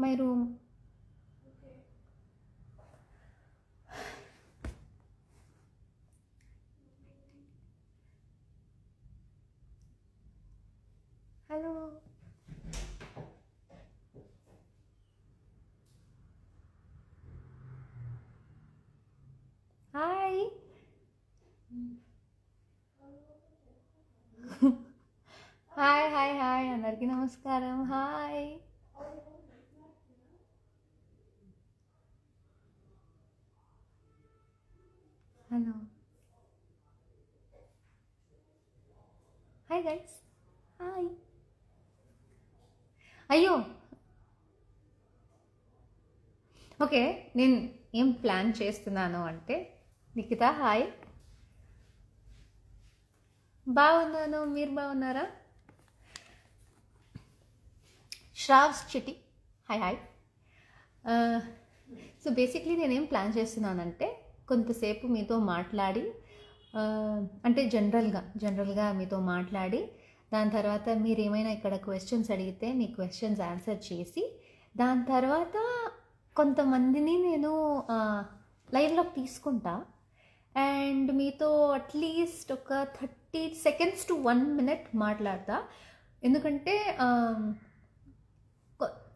My room. Hello. Hi. Hi hi hi అందరికీ నమస్కారం. Hi. Hello. Hi guys. Hi. అయ్యో okay, నేను ఏం ప్లాన్ చేస్తున్నాను అంటే, నిఖిత హాయ్. బాగున్నాను, మీరు బాగున్నారా? Shravs Chitti hi hi. So basically నేనేం ప్లాన్ చేస్తున్నానంటే, కొంతసేపు మీతో మాట్లాడి, అంటే జనరల్గా మీతో మాట్లాడి, దాని తర్వాత మీరు ఏమైనా ఇక్కడ క్వశ్చన్స్ అడిగితే మీ క్వశ్చన్స్ ఆన్సర్ చేసి, దాని తర్వాత కొంతమందిని నేను లైవ్లోకి తీసుకుంటా అండ్ మీతో అట్లీస్ట్ ఒక 30 seconds to 1 minute మాట్లాడతా. ఎందుకంటే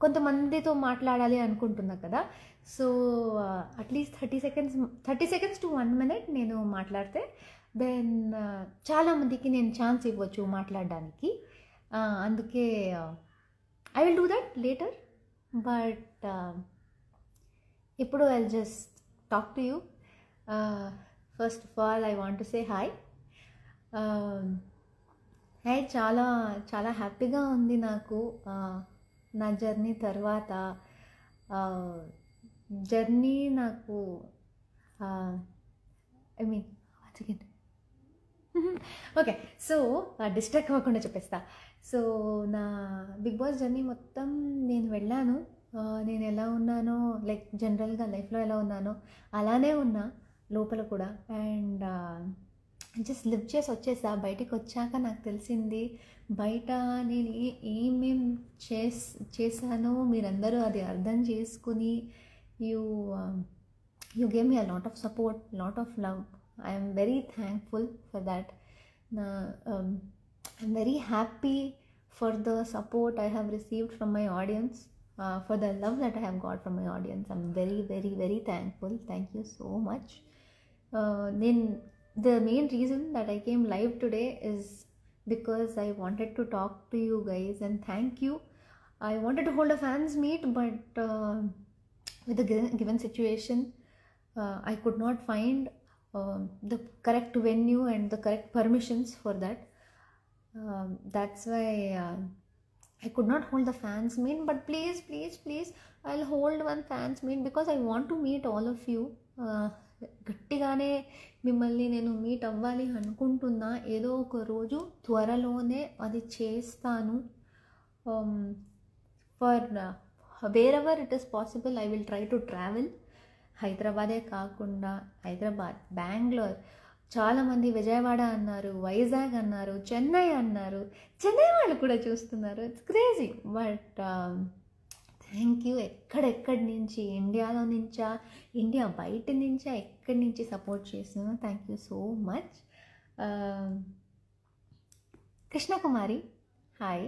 కొంతమందితో మాట్లాడాలి అనుకుంటున్నా కదా. So at least 30 seconds to 1 minute నేను మాట్లాడితే దెన్ చాలామందికి నేను ఛాన్స్ ఇవ్వచ్చు మాట్లాడడానికి. అందుకే I will do that later. But ఇప్పుడు I just talk to you. First of all I want to say hi. Hi. చాలా చాలా హ్యాపీగా ఉంది నాకు నా జర్నీ తర్వాత. జర్నీ నాకు I mean second okay, so distract అవ్వకుండా చెప్పేస్తా. సో నా బిగ్ బాస్ జర్నీ మొత్తం నేను వెళ్ళాను. నేను ఎలా ఉన్నానో, లైక్ జనరల్గా లైఫ్లో ఎలా ఉన్నానో అలానే ఉన్నా లోపల కూడా. అండ్ జస్ట్ లివ్ చేసి వచ్చేసా. బయటికి వచ్చాక నాకు తెలిసింది బయట నేను ఏమేం చేశానో మీరందరూ అది అర్థం చేసుకుని you gave me a lot of support, lot of love. I am very thankful for that. I'm very happy for the support I have received from my audience, for the love that I have got from my audience. I'm very, very, very thankful. Thank you so much. Then the main reason that I came live today is because I wanted to talk to you guys and thank you. I wanted to hold a fans meet, but with the given situation, I could not find the correct venue and the correct permissions for that. That's why I could not hold the fans meet. But please, please, please, I'll hold one fans meet because I want to meet all of you. గట్టిగానే మిమ్మల్ని నేను meet అవ్వాలి అనుకుంటున్నా. ఏదో ఒక రోజు త్వరలోనే అది చేస్తాను. For wherever it is possible I will try to travel. హైదరాబాదే కాకుండా హైదరాబాద్, బెంగళూరు, చాలామంది విజయవాడ అన్నారు, వైజాగ్ అన్నారు, చెన్నై అన్నారు. చెన్నై వాళ్ళు కూడా చూస్తున్నారు. It's crazy. But thank you. ఎక్కడెక్కడి నుంచి, ఇండియాలో నుంచా, ఇండియా బయట నుంచా, ఎక్కడి నుంచి సపోర్ట్ చేస్తున్నాను. Thank you so much. Krishnakumari hi.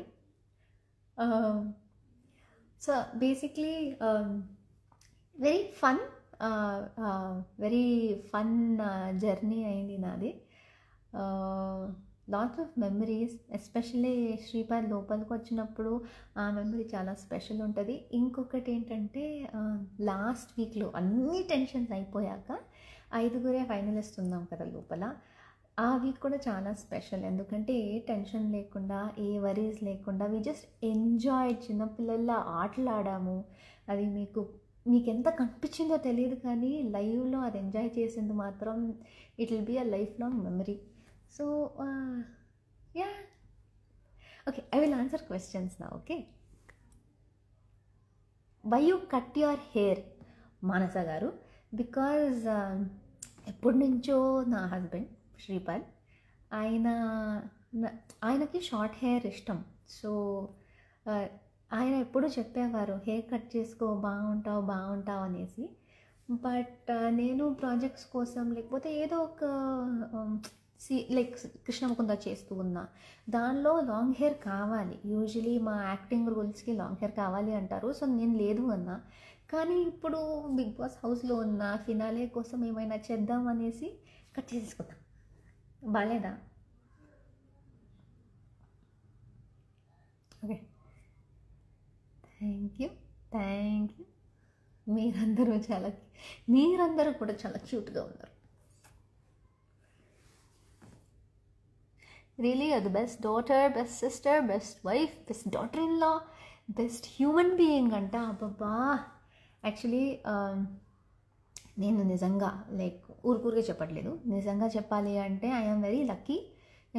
So basically very fun journey అయింది నాది. Lot of memories, especially Shripad లోపలికి వచ్చినప్పుడు ఆ మెమరీ చాలా స్పెషల్ ఉంటుంది. ఇంకొకటి ఏంటంటే, లాస్ట్ వీక్లో అన్ని టెన్షన్స్ అయిపోయాక 5 ఫైనలిస్ట్ ఉన్నాం కదా లోపల. ఆ వీక్ కూడా చాలా స్పెషల్. ఎందుకంటే ఏ టెన్షన్ లేకుండా, ఏ వరీస్ లేకుండా వి జస్ట్ ఎంజాయ్. చిన్నపిల్లల్లా ఆటలాడాము. అది మీకు ఎంత కనిపించిందో తెలియదు, కానీ లైవ్లో అది ఎంజాయ్ చేసింది మాత్రం it will be a life long memory. So yeah, okay, I will answer questions నా. Okay, why you cut your hair Manasa garu? Because ఎప్పటి నుంచో నా హస్బెండ్ శ్రీపాద్, ఆయనకి షార్ట్ హెయిర్ ఇష్టం. సో ఆయన ఎప్పుడూ చెప్పేవారు హెయిర్ కట్ చేసుకో బాగుంటావు అనేసి. బట్ నేను ప్రాజెక్ట్స్ కోసం లేకపోతే ఏదో ఒక లైక్ కృష్ణ ముకుంద చేస్తూ ఉన్నా, దానిలో లాంగ్ హెయిర్ కావాలి. యూజువలీ మా యాక్టింగ్ రూల్స్కి లాంగ్ హెయిర్ కావాలి అంటారు. సో నేను లేదు అన్నా. కానీ ఇప్పుడు బిగ్ బాస్ హౌస్లో ఉన్న ఫినాలే కోసం ఏమైనా చేద్దాం అనేసి కట్ చేసేసుకుందాం. బాగాలేదా? Okay, thank you. మీరందరూ కూడా చాలా క్యూట్గా ఉన్నారు. Really are the best daughter, best sister, best wife, best daughter in law, best human being అంట. అబ్బబ్బా, యాక్చువల్లీ నేను నిజంగా లైక్ ఊరికే చెప్పట్లేదు, నిజంగా చెప్పాలి అంటే ఐఎమ్ వెరీ లక్కీ.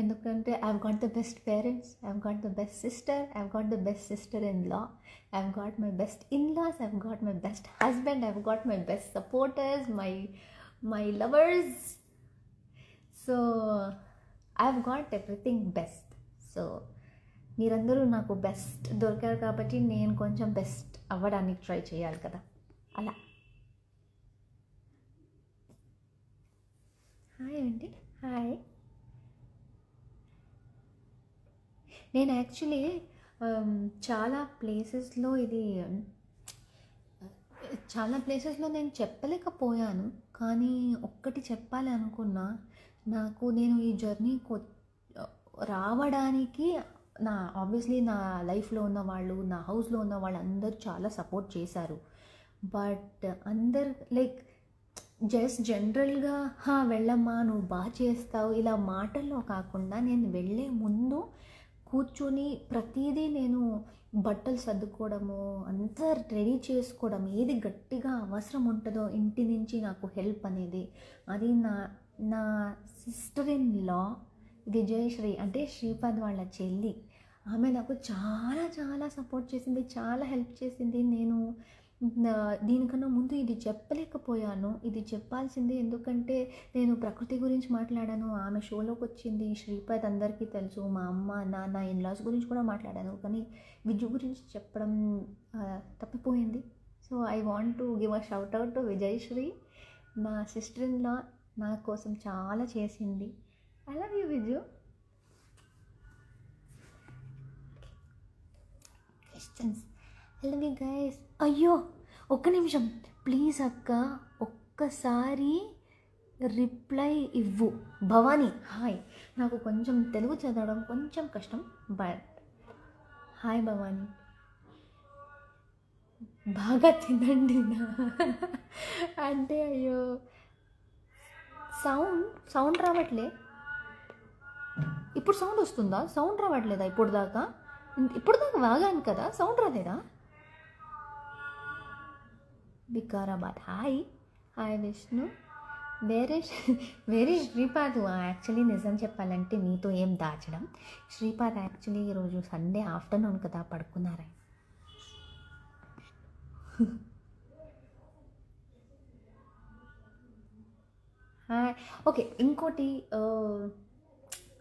ఎందుకంటే I've got the best parents, I've got the best sister, I've got the best sister in law, I've got my best in-loss, I've got my best husband, I've got my best supporters, my lovers. So I've got everything best. So మీరందరూ నాకు best దొరికారు కాబట్టి నేను కొంచెం best అవ్వడానికి try చేయాలి కదా. అలా హాయ్ అండి, హాయ్. నేను యాక్చువల్లీ చాలా ప్లేసెస్లో నేను చెప్పలేకపోయాను. కానీ ఒక్కటి చెప్పాలి అనుకున్నా, నేను ఈ జర్నీ రావడానికి ఆబ్వియస్లీ నా లైఫ్లో ఉన్న వాళ్ళు, నా హౌస్లో ఉన్న వాళ్ళు అందరూ చాలా సపోర్ట్ చేశారు. బట్ అందరు లైక్ జస్ట్ జనరల్గా వెళ్ళమ్మా నువ్వు బాగా చేస్తావు ఇలా మాటల్లో కాకుండా, నేను వెళ్ళే ముందు కూర్చొని ప్రతిదీ నేను బట్టలు సర్దుకోవడము, అంతా రెడీ చేసుకోవడం, ఏది గట్టిగా అవసరం ఉంటుందో ఇంటి నుంచి నాకు హెల్ప్ అనేది, అది నా సిస్టర్ ఇన్ లా విజయశ్రీ అంటే శ్రీపాద్ వాళ్ళ చెల్లి, ఆమె నాకు చాలా చాలా సపోర్ట్ చేసింది, చాలా హెల్ప్ చేసింది. నేను దీనికన్నా ముందు ఇది చెప్పలేకపోయాను, ఇది చెప్పాల్సిందే. ఎందుకంటే నేను ప్రకృతి గురించి మాట్లాడాను, ఆమె షోలోకి వచ్చింది, శ్రీపాద్ అందరికీ తెలుసు, మా అమ్మ నాన్న ఇన్లాస్ గురించి కూడా మాట్లాడాను, కానీ విజు గురించి చెప్పడం తప్పిపోయింది. So I want to give a shout out to Vijayashree, నా సిస్టర్ ఇన్ లా నా కోసం చాలా చేసింది. I love you Viju. Questions. I love you guys. అయ్యో ఒక్క నిమిషం ప్లీజ్ అక్క, ఒక్కసారి రిప్లై ఇవ్వు. భవానీ హాయ్. నాకు కొంచెం తెలుగు చదవడం కొంచెం కష్టం, బట్ హాయ్ భవానీ. బాగా తినండి అంటే అయ్యో సౌండ్ రావట్లే. ఇప్పుడు సౌండ్ వస్తుందా? సౌండ్ రావట్లేదా? ఇప్పుడు దాకా వాగాను కదా, సౌండ్ రాలేదా? వికారాబాద్ హాయ్. హాయ్ విష్ణు. వేరే శ్రీపాద్. యాక్చువల్లీ నిజం చెప్పాలంటే మీతో ఏం దాచడం, శ్రీపాద్ యాక్చువల్లీ ఈరోజు సండే ఆఫ్టర్నూన్ కదా పడుకున్నారా. ఓకే, ఇంకోటి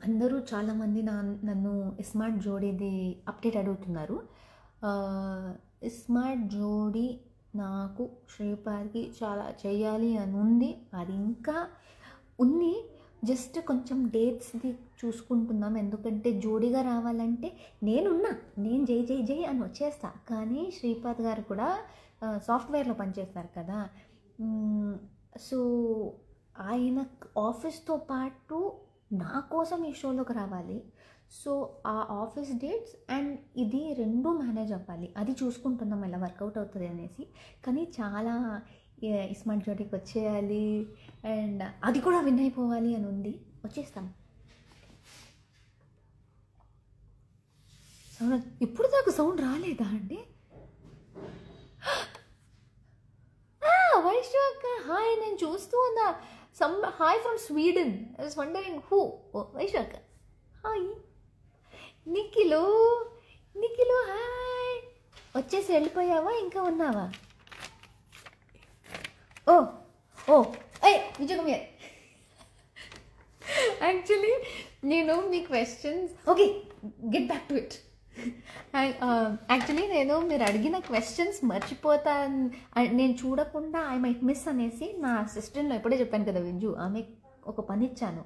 అందరూ చాలామంది నన్ను స్మార్ట్ జోడీది అప్డేట్ అడుగుతున్నారు. స్మార్ట్ జోడీ నాకు శ్రీపాద్కి చాలా చేయాలి అని ఉంది, అది ఇంకా ఉంది. జస్ట్ కొంచెం డేట్స్ది చూసుకుంటున్నాం. ఎందుకంటే జోడీగా రావాలంటే నేను జై అని వచ్చేస్తా. కానీ శ్రీపాద్ గారు కూడా సాఫ్ట్వేర్లో పనిచేస్తారు కదా, సో ఆయన ఆఫీస్తో పాటు నా కోసం ఈ షోలోకి రావాలి. సో ఆ ఆఫీస్ డేట్స్ అండ్ ఇది రెండూ మేనేజ్ అవ్వాలి, అది చూసుకుంటున్నాం ఎలా వర్కౌట్ అవుతుంది అనేసి. కానీ చాలా స్మార్ట్ జోడీకి వచ్చేయాలి అండ్ అది కూడా విన్ అయిపోవాలి అని ఉంది. వచ్చేస్తాం. సౌండ్ ఇప్పుడు దాకా సౌండ్ రాలేదా అండి? వైష్ణవ్ హాయ్, నేను చూస్తూ ఉన్నా. Hi from Sweden. I was wondering who. Vaishnav hi. Nikhil hi. వచ్చేసి వెళ్ళిపోయావా, ఇంకా ఉన్నావా? ఓ నిజంగా యాక్చువల్లీ నేను మీ questions okay get back to it. Actually నేను మీరు అడిగిన క్వశ్చన్స్ మర్చిపోతాను, నేను చూడకుండా ఐ మైట్ మిస్ అనేసి నా అసిస్టెంట్లో ఎప్పుడే చెప్పాను కదా వింజు, ఆమె ఒక పని ఇచ్చాను,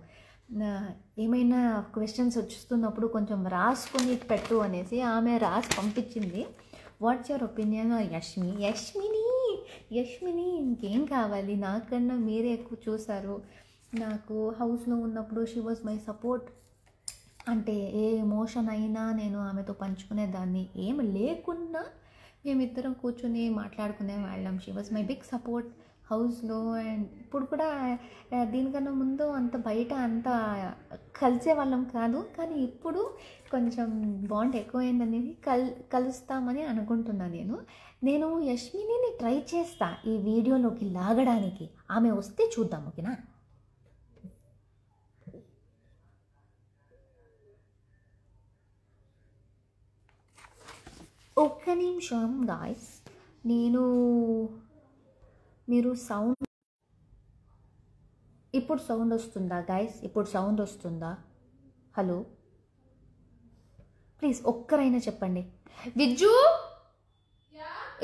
ఏమైనా క్వశ్చన్స్ వస్తున్నప్పుడు కొంచెం రాసుకొని పెట్టు అనేసి. ఆమె రాసి పంపించింది. వాట్స్ యువర్ ఒపీనియన్ యష్మిని ఇంకేం కావాలి, నాకన్నా మీరే ఎక్కువ చూసారు. నాకు హౌస్లో ఉన్నప్పుడు షీ వాజ్ మై సపోర్ట్. అంటే ఏ ఎమోషన్ అయినా నేను ఆమెతో పంచుకునేదాన్ని, ఏమి లేకున్నా మేమిద్దరం కూర్చొని మాట్లాడుకునే వాళ్ళం. She was my big support హౌస్లో. అండ్ ఇప్పుడు కూడా దీనికన్నా ముందు అంత బయట అంత కలిసే వాళ్ళం కాదు, కానీ ఇప్పుడు కొంచెం బాండ్ ఎక్కువైందనేది కలుస్తామని అనుకుంటున్నాను. నేను యష్మిని ట్రై చేస్తా ఈ వీడియోలోకి లాగడానికి, ఆమె వస్తే చూద్దాం, ఓకేనా? ఒక్క నిమిషం గాయ్స్, మీరు సౌండ్ ఇప్పుడు సౌండ్ వస్తుందా గాయ్స్? ఇప్పుడు సౌండ్ వస్తుందా? హలో, ప్లీజ్ ఒక్కరైనా చెప్పండి. Vijju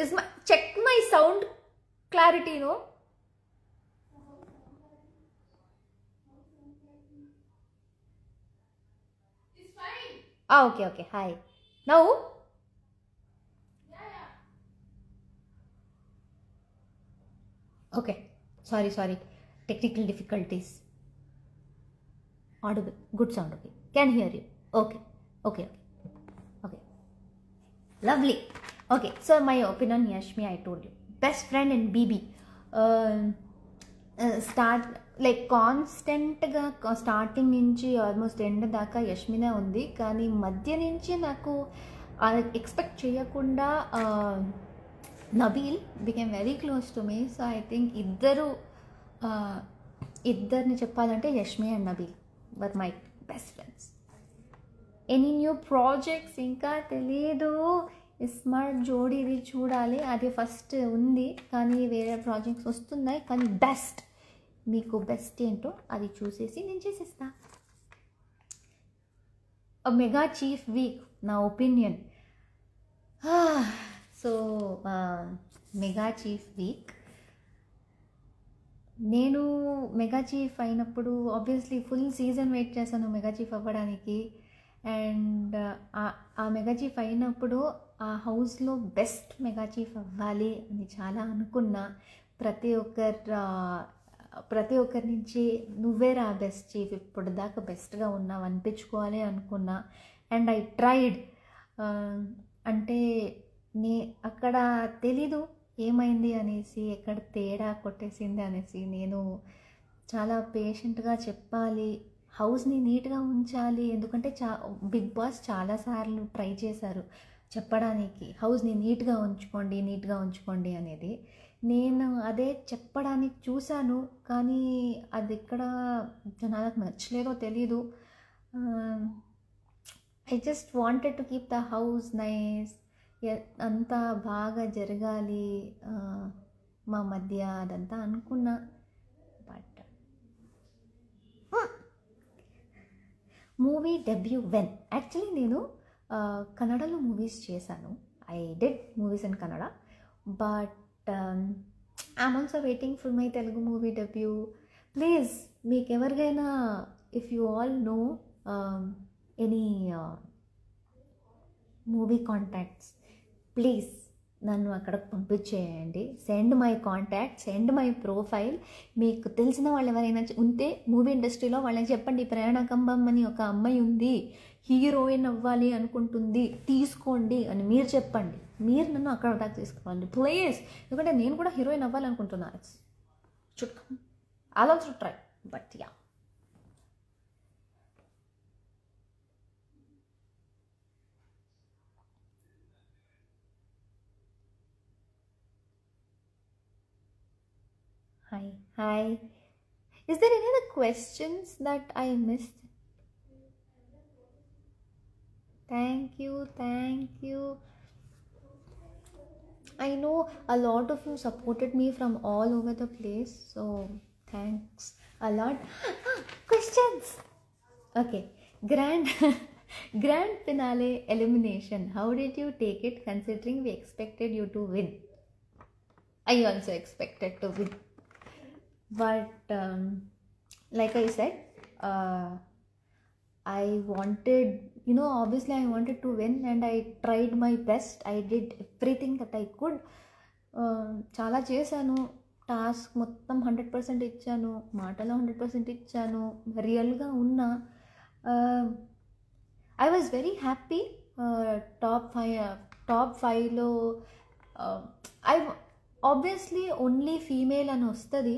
is my check my sound క్లారిటీనో. Okay hi now. Okay, sorry, technical difficulties. Audible, good sound, okay, can hear you. Okay, lovely. Okay, so my opinion, Yashmi, I told you, best friend and BB. Start like constant గా starting నుంచి almost end దాకా యష్మినే ఉంది, కానీ మధ్య నుంచి నాకు expect చేయకుండా Nabeel became very close to me. So I think ఇద్దరిని చెప్పాలంటే Yashmi and Nabeel were my best friends. Any new projects ఇంకా తెలియదు. స్మార్ట్ జోడీది చూడాలి, అది ఫస్ట్ ఉంది, కానీ వేరే ప్రాజెక్ట్స్ వస్తున్నాయి. కానీ బెస్ట్, మీకు బెస్ట్ ఏంటో అది చూసేసి నేను చేసేస్తా. మెగా చీఫ్ వీక్ నా opinion. So mega chief week, నేను మెగా చీఫ్ అయినప్పుడు ఆబ్వియస్లీ ఫుల్ సీజన్ వెయిట్ చేశాను మెగా చీఫ్ అవ్వడానికి. అండ్ ఆ మెగా చీఫ్ అయినప్పుడు ఆ హౌస్లో బెస్ట్ మెగా చీఫ్ అవ్వాలి అని చాలా అనుకున్నా. ప్రతి ఒక్కరి నుంచి నువ్వేరా బెస్ట్ చీఫ్, ఇప్పుడు దాకా బెస్ట్గా ఉన్నావు అనిపించుకోవాలి అనుకున్నా. And I tried. అంటే అక్కడ తెలీదు ఏమైంది అనేసి, ఎక్కడ తేడా కొట్టేసింది అనేసి. నేను చాలా పేషెంట్గా చెప్పాలి, హౌస్ని నీట్గా ఉంచాలి. ఎందుకంటే బిగ్ బాస్ చాలాసార్లు ట్రై చేశారు చెప్పడానికి, హౌస్ని నీట్గా ఉంచుకోండి అనేది. నేను అదే చెప్పడానికి చూశాను, కానీ అది ఎక్కడ జనాలకు నచ్చలేదో తెలీదు. I just wanted to keep the house nice, అంతా బాగా జరగాలి మా మధ్య, అదంతా అనుకున్నా. But movie debut when, actually నేను కన్నడలో మూవీస్ చేశాను. I did movies in Kannada, but I'm also waiting for my Telugu movie debut. Please మీకు ఎవరికైనా, if you all know any movie contacts, please నన్ను అక్కడికి పంపించేయండి. Send my contact, send my profile. మీకు తెలిసిన వాళ్ళు ఎవరైనా ఉంటే మూవీ ఇండస్ట్రీలో వాళ్ళని చెప్పండి, ప్రేరణ కంబం అని ఒక అమ్మాయి ఉంది, హీరోయిన్ అవ్వాలి అనుకుంటుంది, తీసుకోండి అని మీరు చెప్పండి. మీరు నన్ను అక్కడ దాకా తీసుకోవాలి ప్లీజ్, ఎందుకంటే నేను కూడా హీరోయిన్ అవ్వాలనుకుంటున్నాను. Should come, I'll also try, but yeah. Hi. Is there any other questions that I missed? Thank you. I know a lot of you supported me from all over the place, so thanks a lot. Questions. Okay, grand Grand finale elimination. How did you take it considering we expected you to win? I also expected to win. But like I said, I wanted, obviously I wanted to win and I tried my best. I did everything that I could. చాలా చేశాను. Task మొత్తం 100% ఇచ్చాను, మాటలో 100% ఇచ్చాను, రియల్గా ఉన్నా. I was very happy. Top ఫైవ్లో I obviously only female అని వస్తుంది.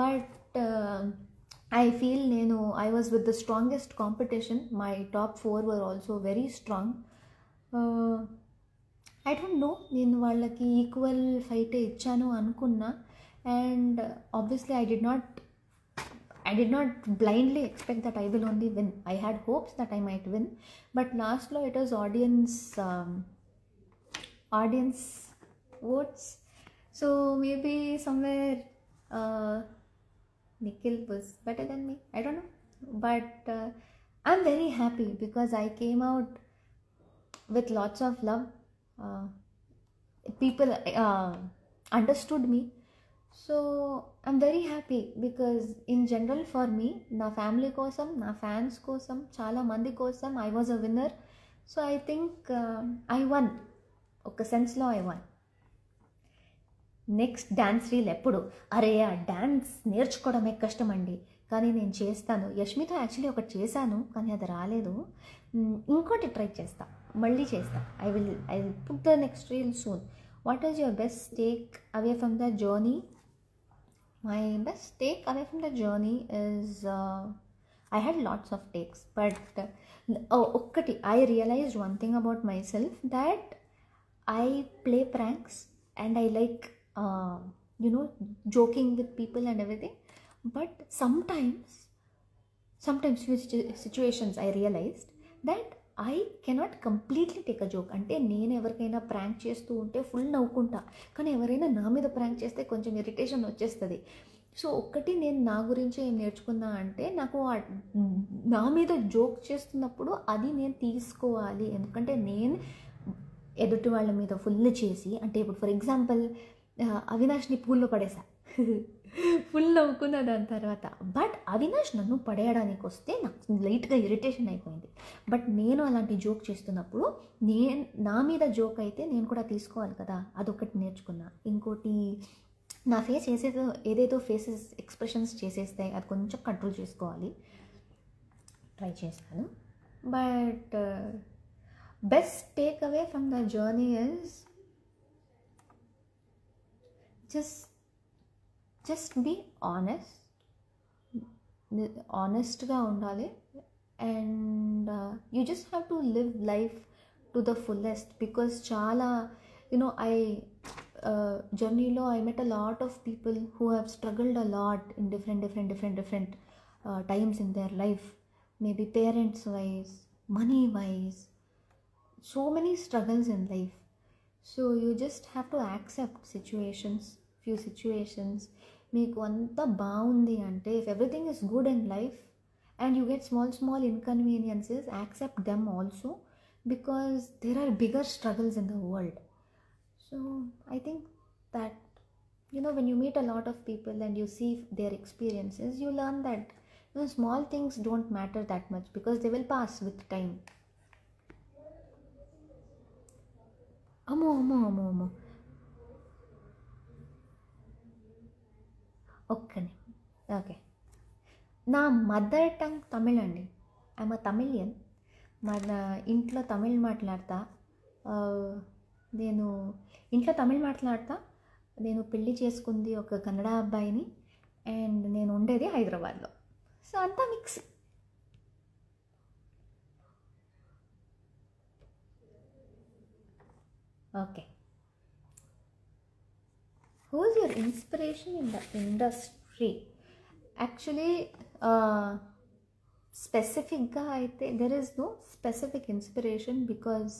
But I feel I was with the strongest competition. My top 4 were also very strong. I don't no, నేను వాళ్ళకి ఈక్వల్ ఫైటే ఇచ్చాను అనుకున్నా. And obviously I did not blindly expect that I will only win. I had hopes that I might win, but lastlo it was audience votes. So maybe somewhere Nikhil was better than me, I don't know. But I'm very happy because I came out with lots of love. People understood me. So I'm very happy because in general for me, na family kosam, na fans kosam, chala mandi kosam, I was a winner. So I think I won. Oka sense lo I won. Next dance reel ఎప్పుడు? అరే ఆ dance నేర్చుకోవడమే కష్టం అండి, కానీ నేను చేస్తాను. యష్మితో actually ఒకటి చేశాను కానీ అది రాలేదు. ఇంకోటి ట్రై చేస్తా, మళ్ళీ చేస్తా. I will put the next reel soon. What is your best take away from the journey? My best take away from the journey is I had lots of takes, but okkati I realized one thing about myself, that I play pranks and I like joking with people and everything. But sometimes few situations I realized that I cannot completely take a joke. అంటే నేను ఎవరికైనా prank చేస్తూ ఉంటే full నవ్వుకుంటా, కానీ ఎవరైనా నా మీద ప్రాంక్ చేస్తే కొంచెం ఇరిటేషన్ వచ్చేస్తుంది. సో ఒక్కటి నేను నా గురించి ఏం నేర్చుకున్నా అంటే, నాకు నా మీద జోక్ చేస్తున్నప్పుడు అది నేను తీసుకోవాలి. ఎందుకంటే నేను ఎదుటి వాళ్ళ మీద ఫుల్ చేసి, అంటే ఇప్పుడు ఫర్ ఎగ్జాంపుల్ అవినాష్ని పూల్లో పడేసా, ఫుల్ నవ్వుకున్నా దాని తర్వాత. బట్ అవినాష్ నన్ను పడేయడానికి వస్తే నాకు లైట్గా ఇరిటేషన్ అయిపోయింది. బట్ నేను అలాంటి జోక్ చేస్తున్నప్పుడు నా మీద జోక్ అయితే నేను కూడా తీసుకోవాలి కదా, అదొకటి నేర్చుకున్నా. ఇంకోటి, నా ఫేస్ ఏదేదో ఫేసెస్ ఎక్స్ప్రెషన్స్ చేసేస్తాయి, అది కొంచెం కంట్రోల్ చేసుకోవాలి, ట్రై చేస్తాను. But best take away from the journey is just be ఆనెస్ట్గా ఉండాలి. And you just have to live life to the fullest. Because చాలా journeylo I met a lot of people who have struggled a lot in different times in their life, maybe parents wise, money wise, so many struggles in life. So you just have to accept few situations meeku anta baagundi ante, if everything is good in life and you get small inconveniences, accept them also, because there are bigger struggles in the world. So I think that when you meet a lot of people and you see their experiences, you learn that small things don't matter that much, because they will pass with time. Ammo okay, నా mother tongue Tamil అండి. I'm a Tamilian. మన ఇంట్లో తమిళ్ మాట్లాడతా. నేను ఇంట్లో తమిళ్ మాట్లాడతా. నేను పెళ్ళి చేసుకుంది ఒక కన్నడ అబ్బాయిని, అండ్ నేను ఉండేది హైదరాబాద్లో. సో అంతా mix. Okay, who is your inspiration in the industry? Actually స్పెసిఫిక్గా అయితే there is no specific inspiration, because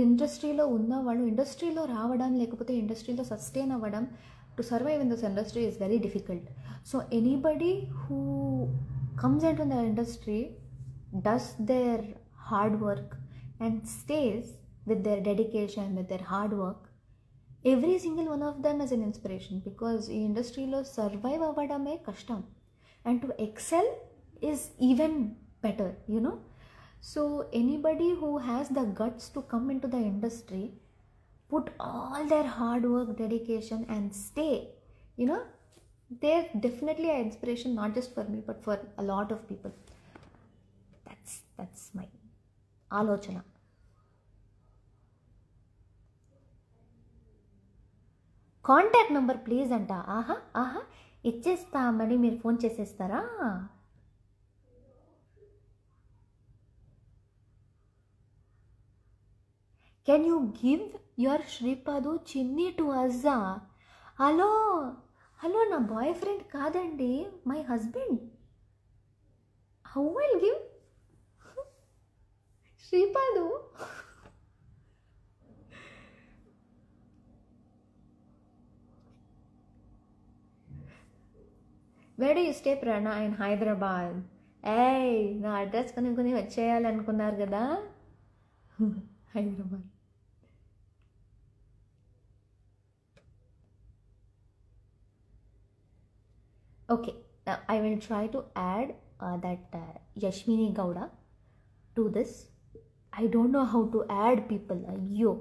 ఇండస్ట్రీలో ఉన్నవాళ్ళు ఇండస్ట్రీలో రావడం, లేకపోతే ఇండస్ట్రీలో సస్టైన్ అవ్వడం, to survive in this industry is very difficult. So anybody who comes in to the industry does their hard work and stays with their dedication, with their hard work, every single one of them is an inspiration, because ఈ ఇండస్ట్రీలో survive అవ్వడమే కష్టం, and to excel is even better, you know. So anybody who has the guts to come in to the industry, put all their hard work, dedication and stay, you know, they're definitely an inspiration, not just for me but for a lot of people. That's my ఆలోచన. Contact number please అంట. ఆహా ఇచ్చేస్తామని మీరు phone చేసేస్తారా? Can you give your Shripadu Chinni to us? Hello నా boy friend కాదండి, my husband. How will give Shripadu? Where do you stay, Prana? In Hyderabad. ఏయ్, నా address కనుక్కొని వచ్చేయాలనుకున్నారు కదా. Hyderabad. Okay, I will try to add that Yashmini Gowda to this. I don't know how to add people. Ayyo.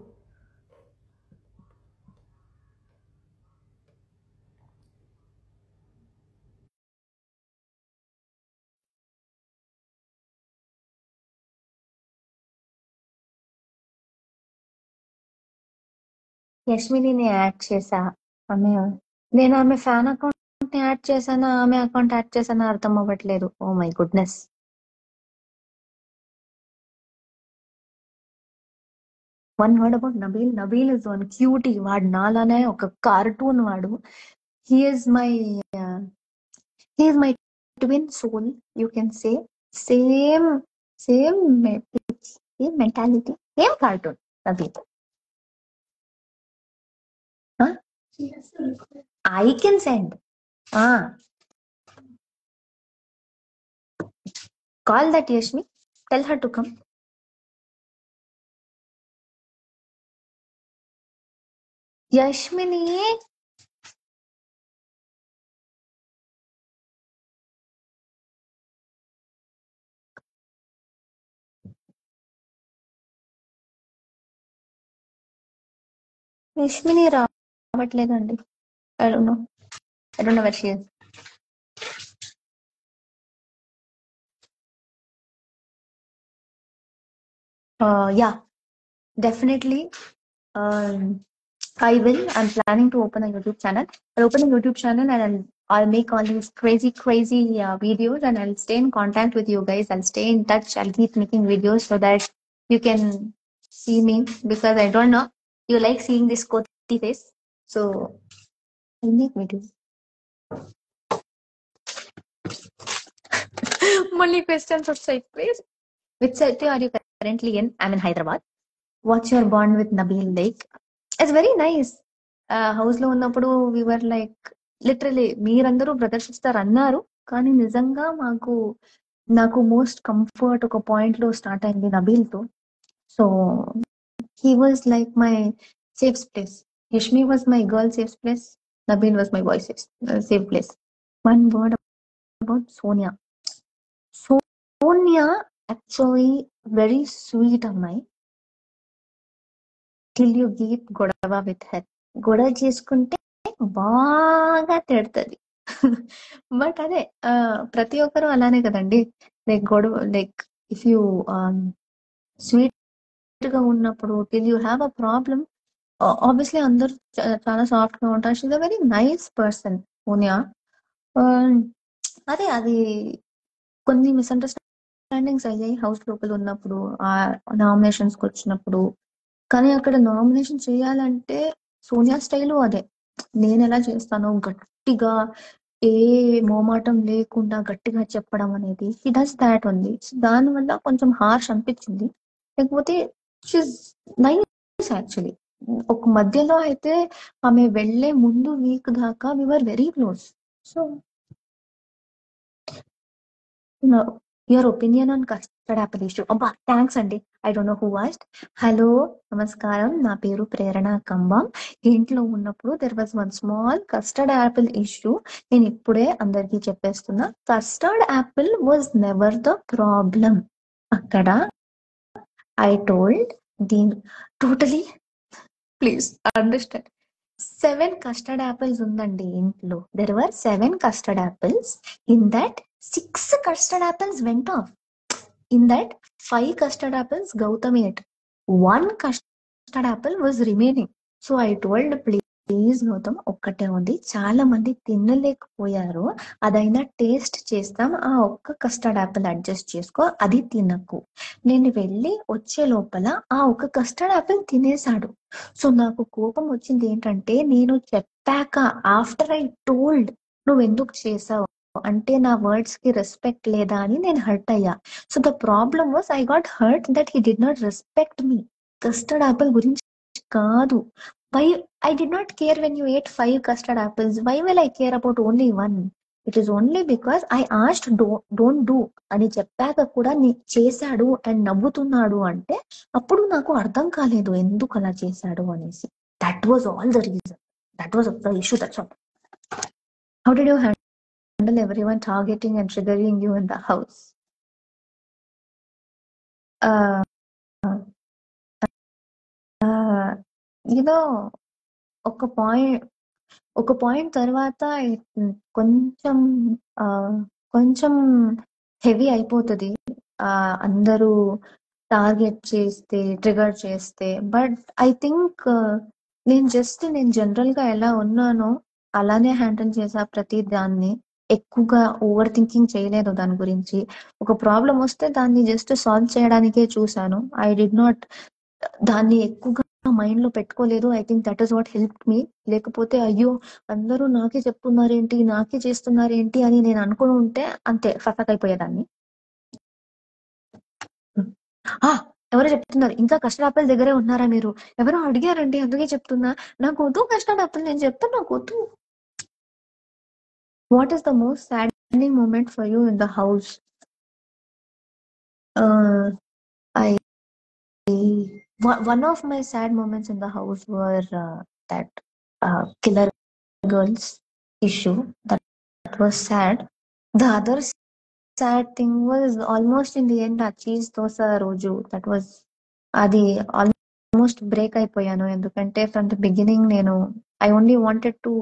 యష్మిని add చేసా. నేను ఆమె fan account ని add చేశానా, ఆమె అకౌంట్ యాడ్ చేశానా అర్థం అవ్వట్లేదు. Oh my goodness. One word about Nabeel. Nabeel is one cutie. వాడు నాలానే ఒక కార్టూన్ వాడు. He is my twin soul, you can say. Same mentality, same cartoon Nabeel. I can send. Call that Yashmi. Tell her to come. Yashmini. Yashmini రావట్లేదండి. I don't know where she is. Yeah, definitely. I will. I'm planning to open a YouTube channel. I'll open a YouTube channel and I'll make all these crazy videos, and I'll stay in contact with you guys. I'll stay in touch. I'll keep making videos so that you can see me, because I don't know, you like seeing this Koti face. So I'll make videos. Only questions outside, please. Which city are you currently in? I'm in Hyderabad. What's your bond with Nabil like? It's very nice. House లో ఉన్నప్పుడు we were like literally మీరందరూ brother sister అన్నారు, కానీ నిజంగా నాకు most comfort ఒక point లో start అయింది నబీల్తో. So he was like my safe place. Yashmi was my girl safe place. Nabil was my boy safe place. One word about Sonia. Sonia actually very sweet అమ్మాయి. till you get గొడవ with her. గొడవ చేసుకుంటే బాగా తిడుతుంది. But అదే ప్రతి ఒక్కరు అలానే కదండి. లైక్ గొడవ, లైక్ ఇఫ్ యూ స్వీట్ గా ఉన్నప్పుడు till you have a problem, obviously అందరు చాలా సాఫ్ట్ గా ఉంటారు. She's a very nice person Sonia. అదే అది కొన్ని మిస్అండర్స్టాండింగ్స్ అయ్యాయి హౌస్ లోపల ఉన్నప్పుడు, ఆ నామినేషన్స్ కి వచ్చినప్పుడు. కానీ అక్కడ నామినేషన్ చేయాలంటే సోనియా స్టైలు అదే, నేను ఎలా చేస్తానో గట్టిగా ఏ మోమాటం లేకుండా గట్టిగా చెప్పడం అనేది, హీ డస్ దాట్ ఉంది. దానివల్ల కొంచెం హార్ష్ అనిపించింది. లేకపోతే షీఈ్ నైస్ యాక్చువల్లీ. ఒక మధ్యలో అయితే ఆమె వెళ్లే ముందు వీక్ దాకా we were very close. So your opinion on custard apple issue. అబ్బా థ్యాంక్స్ అండి. I don't know who was it. Hello, నమస్కారం, నా పేరు ప్రేరణ కంబం. ఇంట్లో ఉన్నప్పుడు there was one small custard apple issue. నేను ఇప్పుడే అందరికీ చెప్పేస్తున్నా, custard apple was never the problem. అక్కడ ఐ టోల్డ్ దీని totally, please understand. 7 custard apples ఉందండి ఇంట్లో. There were 7 custard apples. In that 6 custard apples went off. In that, 5 custard apples Gautam ate. 1 custard apple was remaining. So I told, please Gautam, ఒక్కటే ఉంది, చాలా మంది తినలేకపోయారు, అదైనా taste చేస్తాం, ఆ ఒక్క కస్టర్డ్ యాపిల్ అడ్జస్ట్ చేసుకో, అది తినకు. నేను వెళ్ళి వచ్చే లోపల ఆ ఒక్క కస్టర్డ్ యాపిల్ తినేశాడు. సో నాకు కోపం వచ్చింది ఏంటంటే, నేను చెప్పాక, ఆఫ్టర్ ఐ టోల్డ్, నువ్వు ఎందుకు చేసావు అంటే నా వర్డ్స్ కి రెస్పెక్ట్ లేదా అని నేను హర్ట్ అయ్యా. So the problem was I got hurt that he did not respect me. Custard apple గురించి కాదు. Why I did not care when you ate 5 custard apples. Why will I care about only one? It is only because I asked don't do అని చెప్పాక కూడా నీ చేశాడు and నవ్వుతున్నాడు అంటే అప్పుడు నాకు అర్థం కాలేదు ఎందుకు అలా చేశాడు అనేసి. That was all the reason. That was the issue. That's all. How did you handle everyone targeting and triggering you in the house? Uh, you know, ఒక పాయింట్ తర్వాత కొంచెం కొంచెం హెవీ అయిపోతుంది అందరూ టార్గెట్ చేస్తే, ట్రిగర్ చేస్తే. బట్ ఐ థింక్ నేను general గా ఎలా ఉన్నానో అలానే హ్యాండిల్ చేసా ప్రతి దాన్ని. ఎక్కువగా ఓవర్ థింకింగ్ చేయలేదు దాని గురించి. ఒక ప్రాబ్లం వస్తే దాన్ని జస్ట్ సాల్వ్ చేయడానికే చూసాను. ఐ డిడ్ నాట్ దాన్ని ఎక్కువగా మైండ్ లో పెట్టుకోలేదు. I think that is what help me. లేకపోతే అయ్యో అందరూ నాకే చెప్తున్నారేంటి, నాకే చేస్తున్నారేంటి అని నేను అనుకుని ఉంటే అంతే ఫసక్ అయిపోయేదాన్ని. ఎవరో చెప్తున్నారు, ఇంకా కస్టర్డ్ యాపిల్ దగ్గరే ఉన్నారా మీరు? ఎవరో అడిగారండి అందుకే చెప్తున్నా. నాకు వద్దు కస్టర్డ్ యాపిల్, నేను చెప్తాను నాకు వద్దు. What is the most saddening moment for you in the house? I one of my sad moments in the house were that killer girls issue. That was sad. The other sad thing was almost in the end, ఆ cheese dosa రోజు, that was అది almost break అయిపోయాను. ఎందుకంటే from the beginning నేను I only wanted to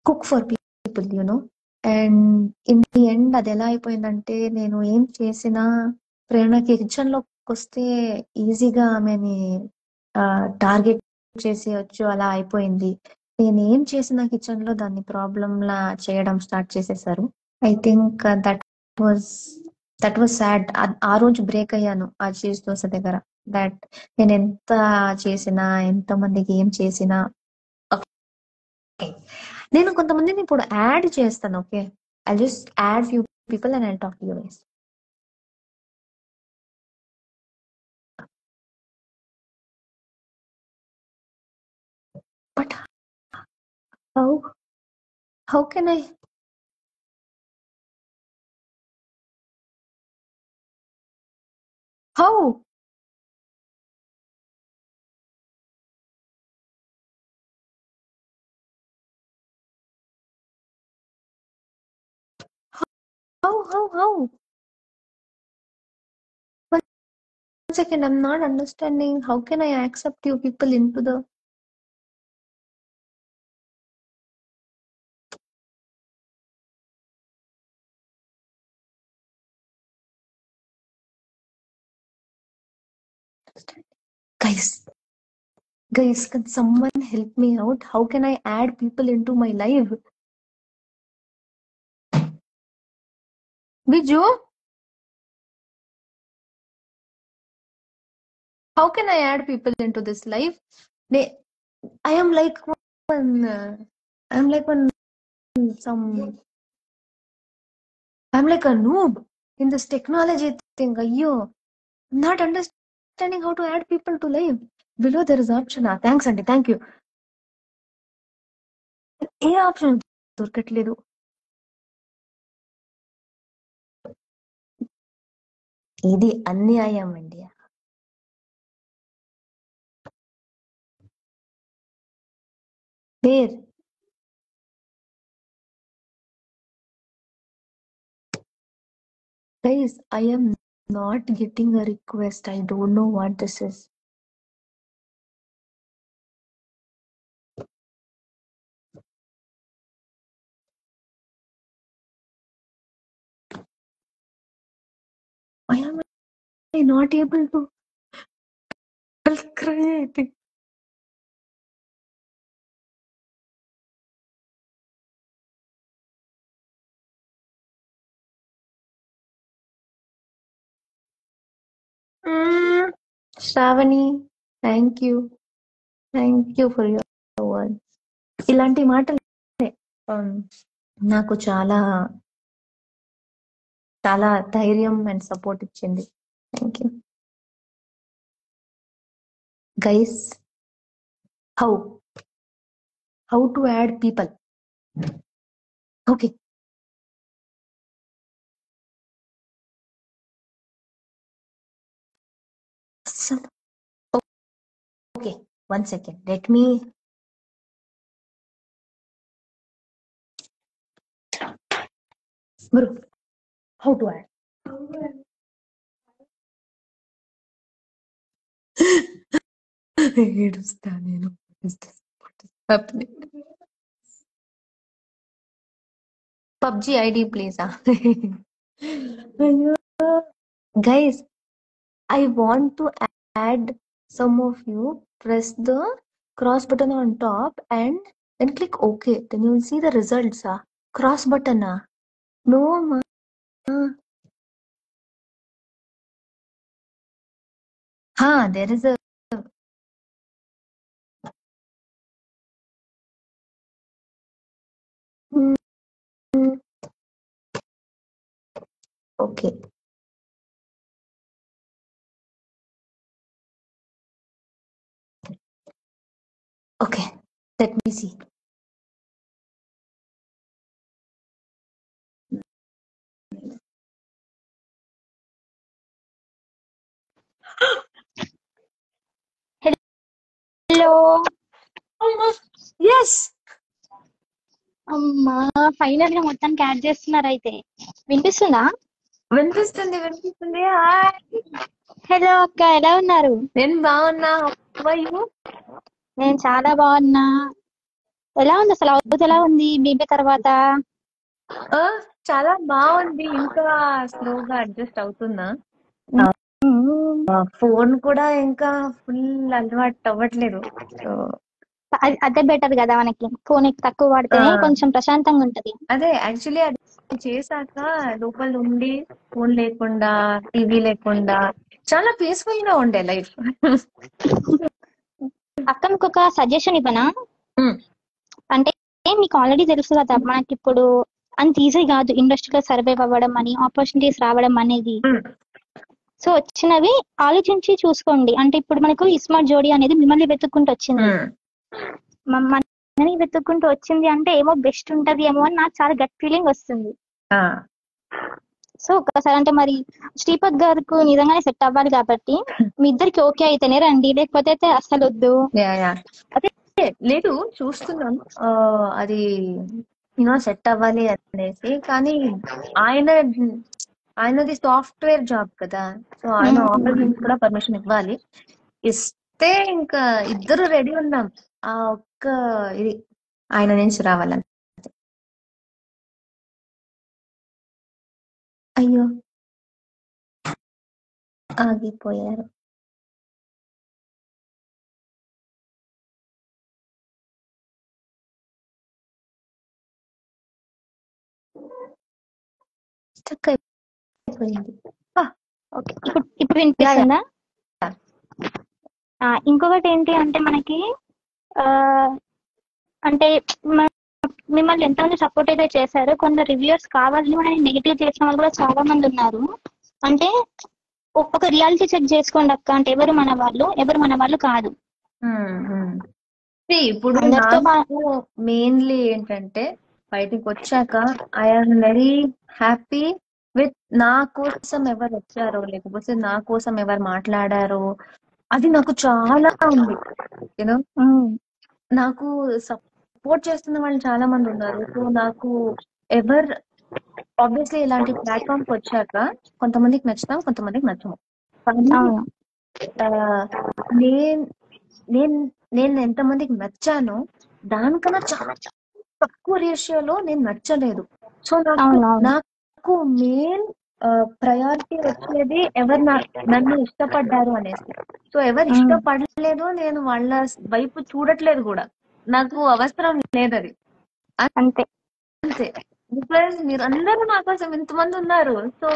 cook for people you know. And in the end అది ఎలా అయిపోయిందంటే, నేను ఏం చేసినా ప్రేరణకి కిచెన్ లోకి వస్తే ఈజీగా ఆమెని టార్గెట్ చేసేయచ్చు, అలా అయిపోయింది. నేను ఏం చేసిన కిచెన్ లో దాన్ని ప్రాబ్లమ్ లా చేయడం స్టార్ట్ చేసేసారు. I think was that was sad. ఆ రోజు బ్రేక్ అయ్యాను ఆ చీజ్ దోశ దగ్గర. దట్ నేను ఎంత చేసినా, ఎంత మందికి ఏం చేసినా, నేను కొంతమందిని ఇప్పుడు యాడ్ చేస్తాను. Okay, I just add few people and I talk you guys. But how can I how how one second, I'm not understanding. How can I accept you people into the guys, can someone help me out? How can I add people into my life? Viju, how can I add people into this life? I am like one I'm like one some I'm like a noob in this technology thing. Ayyo, I'm not understanding how to add people to life. Below there is option. Thanks Auntie, thank you. ఏ option దొరకట్లేదు. ఇది అన్యాయం అండి. Where guys, I am not getting a request. I don't know what this is. Why am I not able to create? Shravani, thank you. Thank you for your words. ఇలాంటి మాటలు నాకు చాలా చాలా ధైర్యం అండ్ సపోర్ట్ ఇచ్చింది. Thank you guys. How to add people? Okay, okay, 1 second, let me. Guru, how to add? ఏడుస్తా నేను. PUBG ID please. Guys, I want to add some of you. Press the cross button on top and then click OK. Then you will see the results. Cross button. No, ma. There is a. Okay. Okay, let me see. Hello. Yes. అమ్మా, final గా మొత్తానికి add చేస్తున్నారు అయితే. వినిపిస్తుందా? వినిపిస్తుంది. Hello అక్క, ఎలా ఉన్నారు? నేను బాగున్నా. నేను చాలా బాగున్నా. ఎలా ఉంది అసలు? హౌస్ ఎలా ఉంది బీబీ తర్వాత? చాలా బాగుంది. ఇంకా స్లోగా అడ్జస్ట్ అవుతున్నా. ఫోన్ కూడా ఇంకా ఫుల్ అలవాటు అవ్వట్లేదు. అదే బెటర్ కదా మనకి. ఫోన్ తక్కువ వాడితేనే కొంచెం ప్రశాంతంగా ఉంటది. అదే యాక్చువల్లీ అది చేశాక లోపల ఉండి ఫోన్ లేకుండా టీవీ లేకుండా చాలా పీస్ఫుల్ గా ఉండే లైఫ్. అక్క మీకు ఒక సజెషన్ ఇవ్వనా? అంటే మీకు ఆల్రెడీ తెలుసు కదా, మనకి ఇప్పుడు అంత ఈజీ కాదు ఇండస్ట్రీలో సర్వైవ్ అవ్వడం అని, ఆపర్చునిటీస్ రావడం అనేది. సో వచ్చినవి ఆలోచించి చూసుకోండి. అంటే ఇప్పుడు మనకు ఇస్మార్ట్ జోడీ అనేది మిమ్మల్ని వెతుక్కుంటూ వచ్చింది. మమ్మల్ని వెతుక్కుంటూ వచ్చింది అంటే ఏమో బెస్ట్ ఉంటది ఏమో అని నాకు చాలా గట్ ఫీలింగ్ వస్తుంది. సో ఒకసారి అంటే మరి శ్రీపద్ గారికి నిజంగానే సెట్ అవ్వాలి కాబట్టి మీ ఇద్దరికి ఓకే అయితేనే రండి, లేకపోతే అయితే అస్సలు వద్దు. అదే లేదు, చూస్తున్నాం అది సెట్ అవ్వాలి అనేసి. కానీ ఆయనది సాఫ్ట్వేర్ జాబ్ కదా, సో ఆయన ఆఫీస్ నుంచి కూడా పర్మిషన్ ఇవ్వాలి. ఇస్తే ఇంకా ఇద్దరు రెడీ ఉన్నాం. ఆ ఒక్క ఇది ఆయన నుంచి రావాలని. అయ్యో ఆగిపోయారు. స్టక్ అయిపోయింది. ఇప్పుడు వినిపిస్తుందా? ఇంకొకటి ఏంటి అంటే మనకి అంటే మిమ్మల్ని ఎంతమంది సపోర్ట్ అయితే చేశారో, కొందరు రివ్యూర్స్ కావాలని మనని నెగిటివ్ చేసిన వాళ్ళు కూడా చాలా మంది ఉన్నారు. అంటే ఒక రియాలిటీ చెక్ చేసుకోండి అక్క. అంటే ఎవరు మన వాళ్ళు, ఎవరు మన వాళ్ళు కాదు. ఇప్పుడు మెయిన్లీ ఏంటంటే బయటికి వచ్చాక ఐఎమ్ వెరీ హ్యాపీ విత్ నా కోసం ఎవరు వచ్చారో లేకపోతే నా కోసం ఎవరు మాట్లాడారో అది నాకు చాలా ఉంది. యూనో నాకు సపోర్ట్ చేస్తున్న వాళ్ళు చాలా మంది ఉన్నారు. సో నాకు ఎవరు ఆబ్వియస్లీ ఇలాంటి ప్లాట్ఫామ్ కి వచ్చాక కొంతమందికి నచ్చుతాం, కొంతమందికి నచ్చము. కానీ నేను నేను నేను ఎంతమందికి నచ్చానో దానికన్నా చాలా తక్కువ రేషియోలో నేను నచ్చలేదు. సో నాకు మెయిన్ ప్రయారిటీ వచ్చేది ఎవరు నన్ను ఇష్టపడ్డారు అనేసి. సో ఎవరు ఇష్టపడలేదు నేను వాళ్ళ వైపు చూడట్లేదు కూడా, నాకు అవసరం లేదు అది. అంతే అంతే. బికాస్ మీరు అందరూ నా కోసం ఇంతమంది ఉన్నారు. సో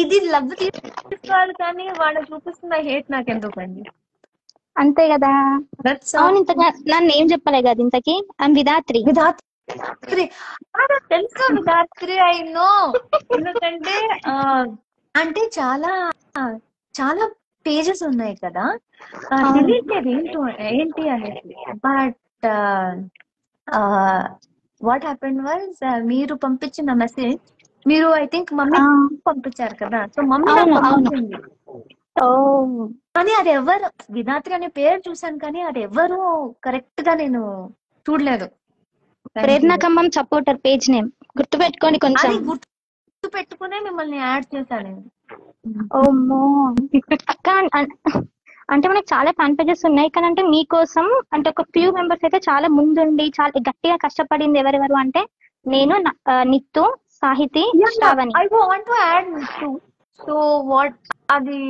ఇది లవ్ తీసుకోవాలి కానీ వాళ్ళు చూపిస్తున్న హేట్ నాకు ఎందుకండి. అంతే కదా. అవును, ఇంతగా నన్ను ఏం చెప్పలే కదా ఇంతకి. విధాత్రి తెలుసు విధాత్రి, ఐ నో. ఎందుకంటే అంటే చాలా చాలా పేజెస్ ఉన్నాయి కదా, తెలియట్లేదు ఏంటి అనేది. బట్ వాట్ హ్యాపెండ్ వాజ్ మీరు పంపించిన మెసేజ్ మీరు ఐ థింక్ మమ్మీ పంపించారు కదా. సో మమ్మీ పంపించింది. కానీ అది ఎవరు విధాత్రి అనే పేరు చూసాను కానీ అది ఎవరు కరెక్ట్ గా నేను చూడలేదు. ప్రేరణ ఖమ్మం సపోర్టర్ పేజ్ నేమ్ గుర్తుపెట్టుకోండి, కొంచెం గుర్తు పెట్టుకునే మిమ్మల్ని యాడ్ చేశాను. ఓమ్మో అక్క, అంటే మనకి చాలా ఫ్యాన్ పేజెస్ ఉన్నాయి కానీ అంటే మీకోసం అంటే ఒక ఫ్యూ మెంబర్స్ అయితే చాలా ముందుండి చాలా గట్టిగా కష్టపడింది ఎవరెవరు అంటే నేను, Nittu, Sahiti, Shravani. I want to add Nittu. So what అది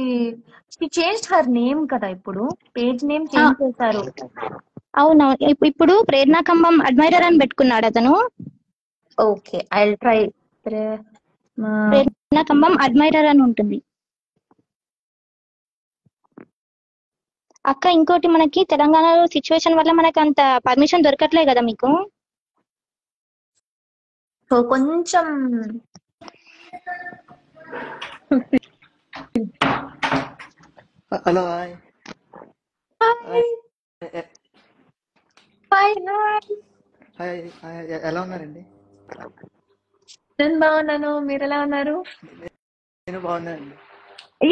షీ చేంజ్డ్ హర్ నేమ్ కదా, ఇప్పుడు పేజ్ నేమ్ చేంజ్ చేశారు. అవునవును, ఇప్పుడు ప్రేరణ ఖమ్మం అడ్మైరర్ అని పెట్టుకున్నాడు అతను. Okay, I will try. Prerana Khammam admirer అని ఉంటుంది అక్క. ఇంకోటి మనకి తెలంగాణలో సిచ్యువేషన్ వల్ల మనకి అంత పర్మిషన్ దొరకట్లే కదా మీకు. సో కొంచెం హలో, ఎలా ఉన్నారండి? నేను బాగున్నాను, మీరు ఎలా ఉన్నారు? నేను బాగున్నానండి.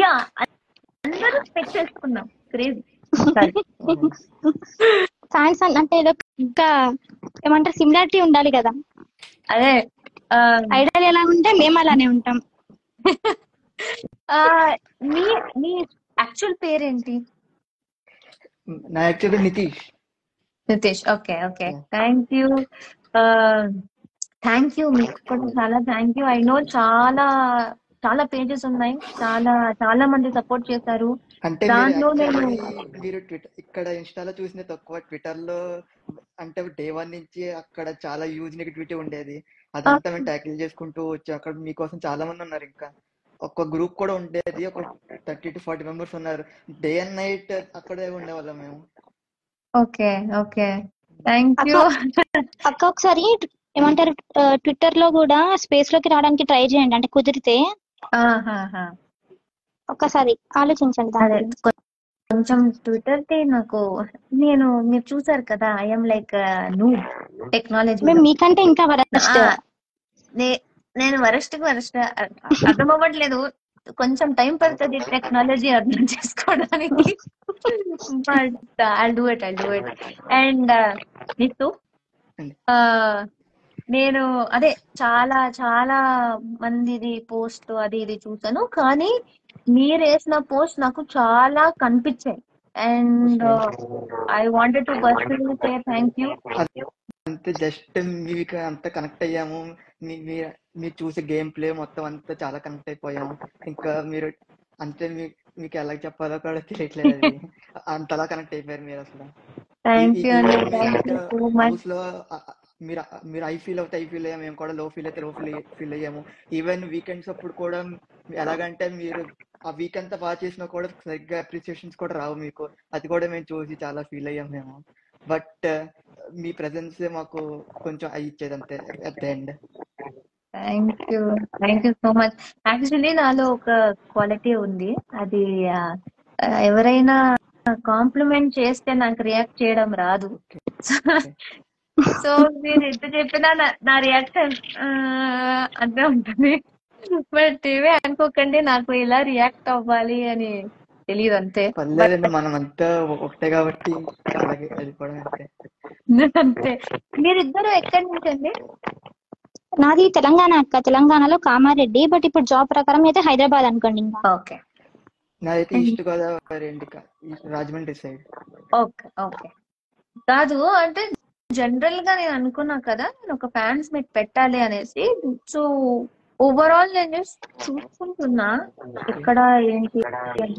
యా, అందరూ స్పెక్ట్ చేసుకున్నాం. క్రేజీ ఫ్యాన్స్ అంటే ఇంకా ఏమంటారు, సిమిలారిటీ ఉండాలి కదా. అదే ఐడియల్ ఎలా ఉంటే మేము అలానే ఉంటాం. మీ యాక్చువల్ పేరేంటి? నా actual Nitish. Nitish, okay okay. Thank you మీకు కూడా చాలా థ్యాంక్ యూ. ఐ నో చాలా చాలా పేజెస్ ఉన్నాయి, చాలా చాలా మంది సపోర్ట్ చేశారు. అంటే మీరు ఇక్కడ ఇన్స్టాలో చూసిన తక్కువ, ట్విట్టర్ లో అంటే డే 1 నుంచి అక్కడ చాలా యూజ్ నెగిటివిటీ ఉండేది. అదంతా మేము ట్యాకిల్ చేసుకుంటూ వచ్చి అక్కడ మీకోసం చాలా మంది ఉన్నారు. ఇంకా ఒక గ్రూప్ కూడా ఉండేది, ఒక 30 to 40 మెంబర్స్ ఉన్నారు. డే అండ్ నైట్ అక్కడే ఉండేవాళ్ళం మేము. ఓకే ఓకే, థ్యాంక్ యూ అక్క. ఒకసారి ఏమంటారు, ట్విట్టర్ లో కూడా స్పేస్ లోకి రావడానికి ట్రై చేయండి, అంటే కుదిరితే ఒక్కసారి ఆలోచించండి. కొంచెం ట్విట్టర్ కి నాకు మీరు చూసారు కదా, ఐఎమ్ లైక్ నూబ్ టెక్నాలజీ. మీకంటే ఇంకా వరస్ట్. నేను వరస్ట్ అర్థం అవ్వట్లేదు, కొంచెం టైం పడుతుంది టెక్నాలజీ అర్థం చేసుకోవడానికి. But I'll do it. And నీకు నేను అదే చాలా చాలా మందిది పోస్ట్ అది ఇది చూసాను, కానీ మీరు వేసిన పోస్ట్ నాకు చాలా కనిపించాయి. And I wanted to personally say thank you. అంతే, జస్ట్ మీకు అంత కనెక్ట్ అయ్యాము. మీరు చూసే గేమ్ ప్లే మొత్తం అంతా చాలా కనెక్ట్ అయిపోయాము. ఇంకా మీరు అంతే, మీకు ఎలా చెప్పాలో కూడా తెలియట్లేదు, అంతలా కనెక్ట్ అయిపోయారు మీరు అసలు. హౌస్ లో మీరు ఐ ఫీల్ అయ్యాము, మేము కూడా లో ఫీల్ ఫీల్ అయ్యాము. ఈవెన్ వీకెండ్స్ అప్పుడు కూడా ఎలాగంటే మీరు ఆ వీక్ అంతా బాగా చేసినా కూడా సరిగ్గా అప్రిసియేషన్స్ కూడా రావు మీకు. అది కూడా మేము చూసి చాలా ఫీల్ అయ్యాము మేము. బట్ మీ ప్రెజెన్స్ మాకు కొంచెం ఇచ్చేది అంతే at the end. Thank you so much. Actually నాలో ఒక క్వాలిటీ ఉంది, అది ఎవరైనా కాంప్లిమెంట్ చేస్తే నాకు రియాక్ట్ చేయడం రాదు. సో మీరు ఎంత చెప్పినా నా రియాక్షన్ అంతే ఉంటుంది. బట్ ఇవే అనుకోకండి, నాకు ఇలా రియాక్ట్ అవ్వాలి అని తెలియదు అంతే. బట్ పర్లేదండి, మనం అంతా ఒకటే కాబట్టి అలాగే వెళ్ళిపోవడం అంతే. అంతే. మీరిద్దరు ఎక్కడి నుంచి అండి? నాది తెలంగాణ అక్క, తెలంగాణలో కామారెడ్డి, బట్ ఇప్పుడు జాబ్ ప్రకారం అయితే హైదరాబాద్ అనుకోండి ఇంకా. ఓకే నాదైతే ఈస్ట్ గోదావరి అండి, రాజమండ్రి సైడ్. Okay okay. కాదు అంటే జనరల్ గా నేను అనుకున్నా కదా, నేను ఒక ఫ్యాన్స్ మీట్ పెట్టాలి అనేసి. సో ఓవరాల్ నేను just చూసుకుంటున్నా ఎక్కడ ఏంటి అని.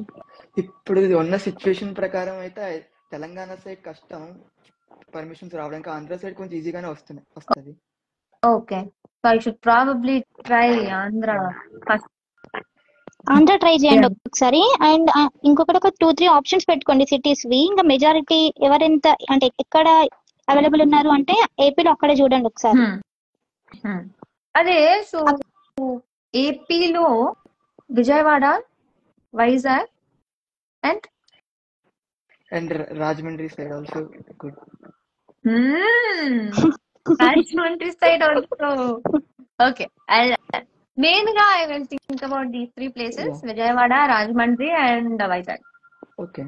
ఇప్పుడు ఉన్న సిచ్యువేషన్ ప్రకారం అయితే తెలంగాణ సైడ్ కష్టం పర్మిషన్స్ రావడానికి, ఆంధ్ర సైడ్ కొంచెం ఈజీగానే వస్తుంది. Okay, so I should probably try Andhra first. Andhra try చేయండి ఒకసారి. అండ్ ఇంకొకటి ఒక 2-3 ఆప్షన్స్ పెట్టుకోండి సిటీస్ వి. ఇంకా మెజారిటీ ఎవరెంత అంటే ఎక్కడ అవైలబుల్ ఉన్నారు అంటే ఏపీలో అక్కడే చూడండి ఒకసారి. అదే, సో ఏపీలో Vijayawada, Vizag and Rajahmundry side also good. Rajahmundry side also. Okay, main గా I will think about these 3 places: Vijayawada, Rajahmundry and Vizag. Okay.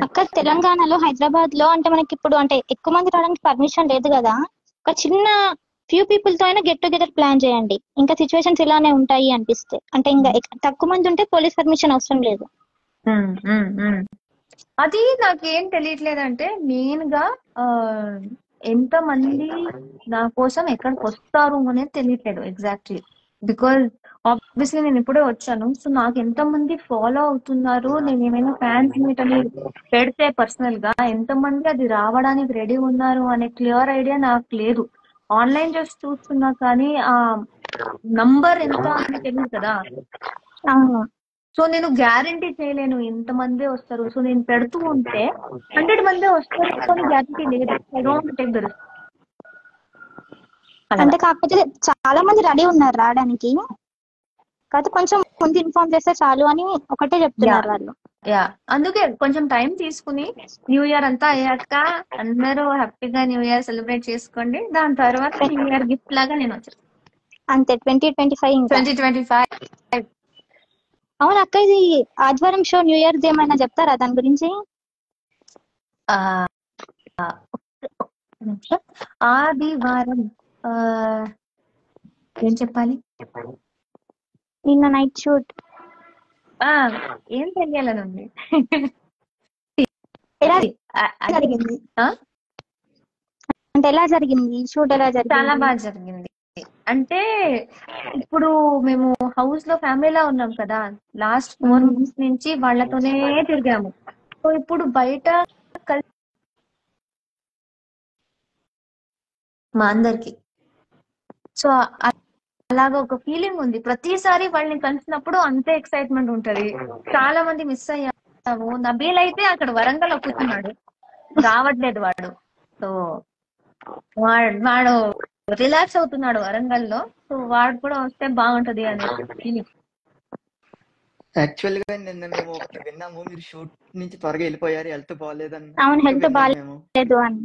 అక్క తెలంగాణలో హైదరాబాద్ లో అంటే మనకి ఇప్పుడు అంటే ఎక్కువ మంది రావడానికి పర్మిషన్ లేదు కదా, ఒక చిన్న ఫ్యూ పీపుల్ తో అయినా గెట్ టుగెదర్ ప్లాన్ చేయండి. ఇంకా సిచ్యువేషన్స్ ఇలానే ఉంటాయి అనిపిస్తే, అంటే ఇంకా తక్కువ మంది ఉంటే పోలీస్ పర్మిషన్ అవసరం లేదు. అది నాకేం తెలియట్లేదంటే మెయిన్ గా ఎంత మంది నా కోసం ఎక్కడికి వస్తారు అనేది తెలియట్లేదు ఎగ్జాక్ట్లీ. బికాజ్ ఆబ్వియస్లీ నేను ఇప్పుడే వచ్చాను, సో నాకు ఎంత మంది ఫాలో అవుతున్నారు, నేను ఏమైనా ఫ్యాన్స్ మీట్ అని పెడితే పర్సనల్ గా ఎంత మంది అది రావడానికి రెడీ ఉన్నారు అనే క్లియర్ ఐడియా నాకు లేదు. ఆన్లైన్ జస్ట్ చూస్తున్నా కానీ ఆ నంబర్ ఎంత అని తెలియదు కదా. సో నేను గ్యారంటీ చేయలేను ఇంతమంది వస్తారు. సో నేను పెడుతూ ఉంటే 100 మంది వస్తారు అని గ్యారంటీ లేదు. I don't take the risk. అంటే కాకపోతే చాలా మంది రెడీ ఉన్నారు రావడానికి, కాకపోతే కొంచెం ముందు ఇన్ఫార్మ్ చేస్తే చాలు అని ఒకటే చెప్తున్నారు వాళ్ళు. అందుకే కొంచెం టైం తీసుకుని న్యూ ఇయర్ అంతా అయ్యాక అందరూ హ్యాపీగా న్యూ ఇయర్ సెలబ్రేట్ చేసుకోండి. దాని తర్వాత న్యూ ఇయర్ గిఫ్ట్ లాగా నేను వచ్చాను అంతే. 2025 అవును అక్క, ఇది ఆదివారం షో న్యూ ఇయర్ ఏమైనా చెప్తారా దాని గురించి? ఆదివారం ఏం చెప్పాలి? నిన్న నైట్ షూట్ ఏం తెలియాలని ఉంది. ఎలా జరిగింది అంటే ఎలా జరిగింది షూట్? ఎలా జరిగింది? చాలా బాగా జరిగింది. అంటే ఇప్పుడు మేము హౌస్ లో ఫ్యామిలీలా ఉన్నాం కదా, లాస్ట్ 4 months నుంచి వాళ్ళతోనే తిరిగాము. సో ఇప్పుడు బయట మా అందరికి సో అలాగా ఒక ఫీలింగ్ ఉంది. ప్రతిసారి వాళ్ళని కలిసినప్పుడు అంతే ఎక్సైట్మెంట్ ఉంటది. చాలా మంది మిస్ అయ్యాము. నబీల్ అయితే అక్కడ వరంగల్ కూర్చున్నాడు, రావట్లేదు వాడు. సో వాడు రిలాక్స్ అవుతున్నాడు వరంగల్ లో. సో వాడు కూడా వస్తే బాగుంటది అనే ఫీలింగ్. యాక్చువల్ గా నిన్న మేము ఒకటి విన్నాము, మీరు షూట్ నుంచి త్వరగా వెళ్ళిపోయారు, హెల్త్ బాగాలేదని. అవును, హెల్త్ బాగాలేదు అని.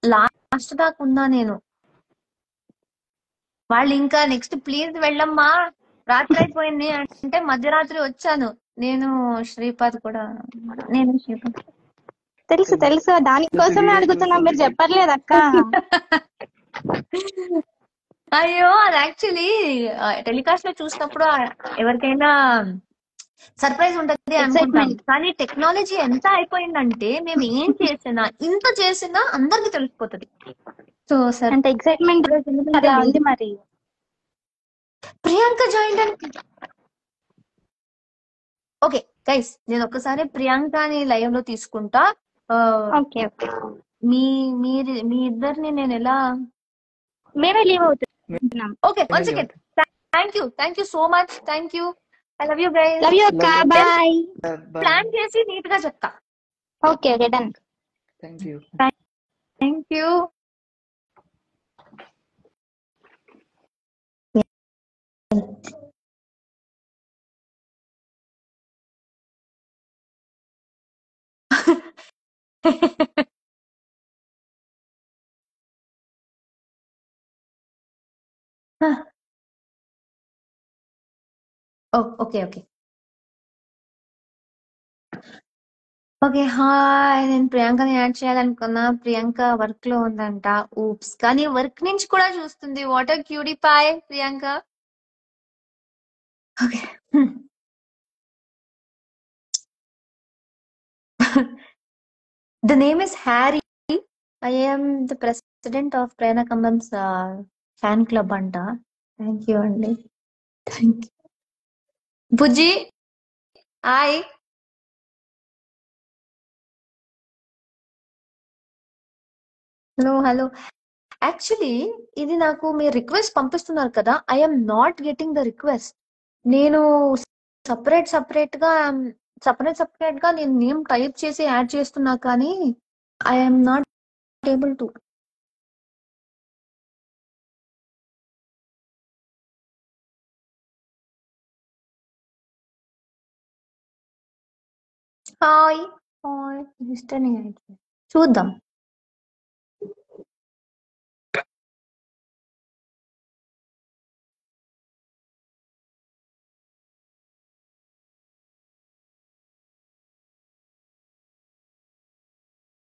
లాస్ట్ దాకా ఉన్నా నేను. వాళ్ళు ఇంకా నెక్స్ట్ ప్లీజ్ వెళ్ళమ్మా రాత్రి అయిపోయింది అంటే మధ్యరాత్రి వచ్చాను. నేను శ్రీపాద్ తెలుసు దానికోసమే అడుగుతున్నా, మీరు చెప్పర్లేదు అక్క. అయ్యో, అది యాక్చువల్లీ టెలికాస్ట్ లో చూసినప్పుడు ఎవరికైనా సర్ప్రైజ్ ఉంటది అనుకుంటాం, కానీ టెక్నాలజీ ఎంత అయిపోయిందంటే మేము ఏం చేసినా ఇంత చేసినా అందరికి తెలిసిపోతుంది. సో సార్ అంటే ఎక్సైట్మెంట్ ఉంది. మరి ప్రియాంక జాయిన్ అని. ఓకే గైస్, నేను ఒక్కసారి ప్రియాంకని లైవ్ లో తీసుకుంటా. మీ ఇద్దరిని నేను ఎలా మేమే లీవ్ అవుతున్నాం. Okay, once again thank you so much. Thank you. I love you guys. Love you అక్క. బై. ప్లాన్ చేసి నీట్ గా చెప్తా. Okay done. Thank you. Okay okay okay hi. నేను ప్రియాంకని యాడ్ చేయాలనుకున్నా. ప్రియాంక వర్క్ లో ఉందంట. ఊప్స్. కానీ వర్క్ నుంచి కూడా చూస్తుంది. Water cutie pie Priyanka. Okay the name is Harry. I am the president of Prerana Kamalam's fan club అంట. థ్యాంక్ యూ అండి. Thank you. Bujji hi. Hello hello. Actually ఇది నాకు మీరు రిక్వెస్ట్ పంపిస్తున్నారు కదా. I'm not getting the request. నేను సపరేట్ గా నేను నేమ్ టైప్ చేసి యాడ్ చేస్తున్నా కానీ I'm not able to. Hi hi mister చూద్దాం.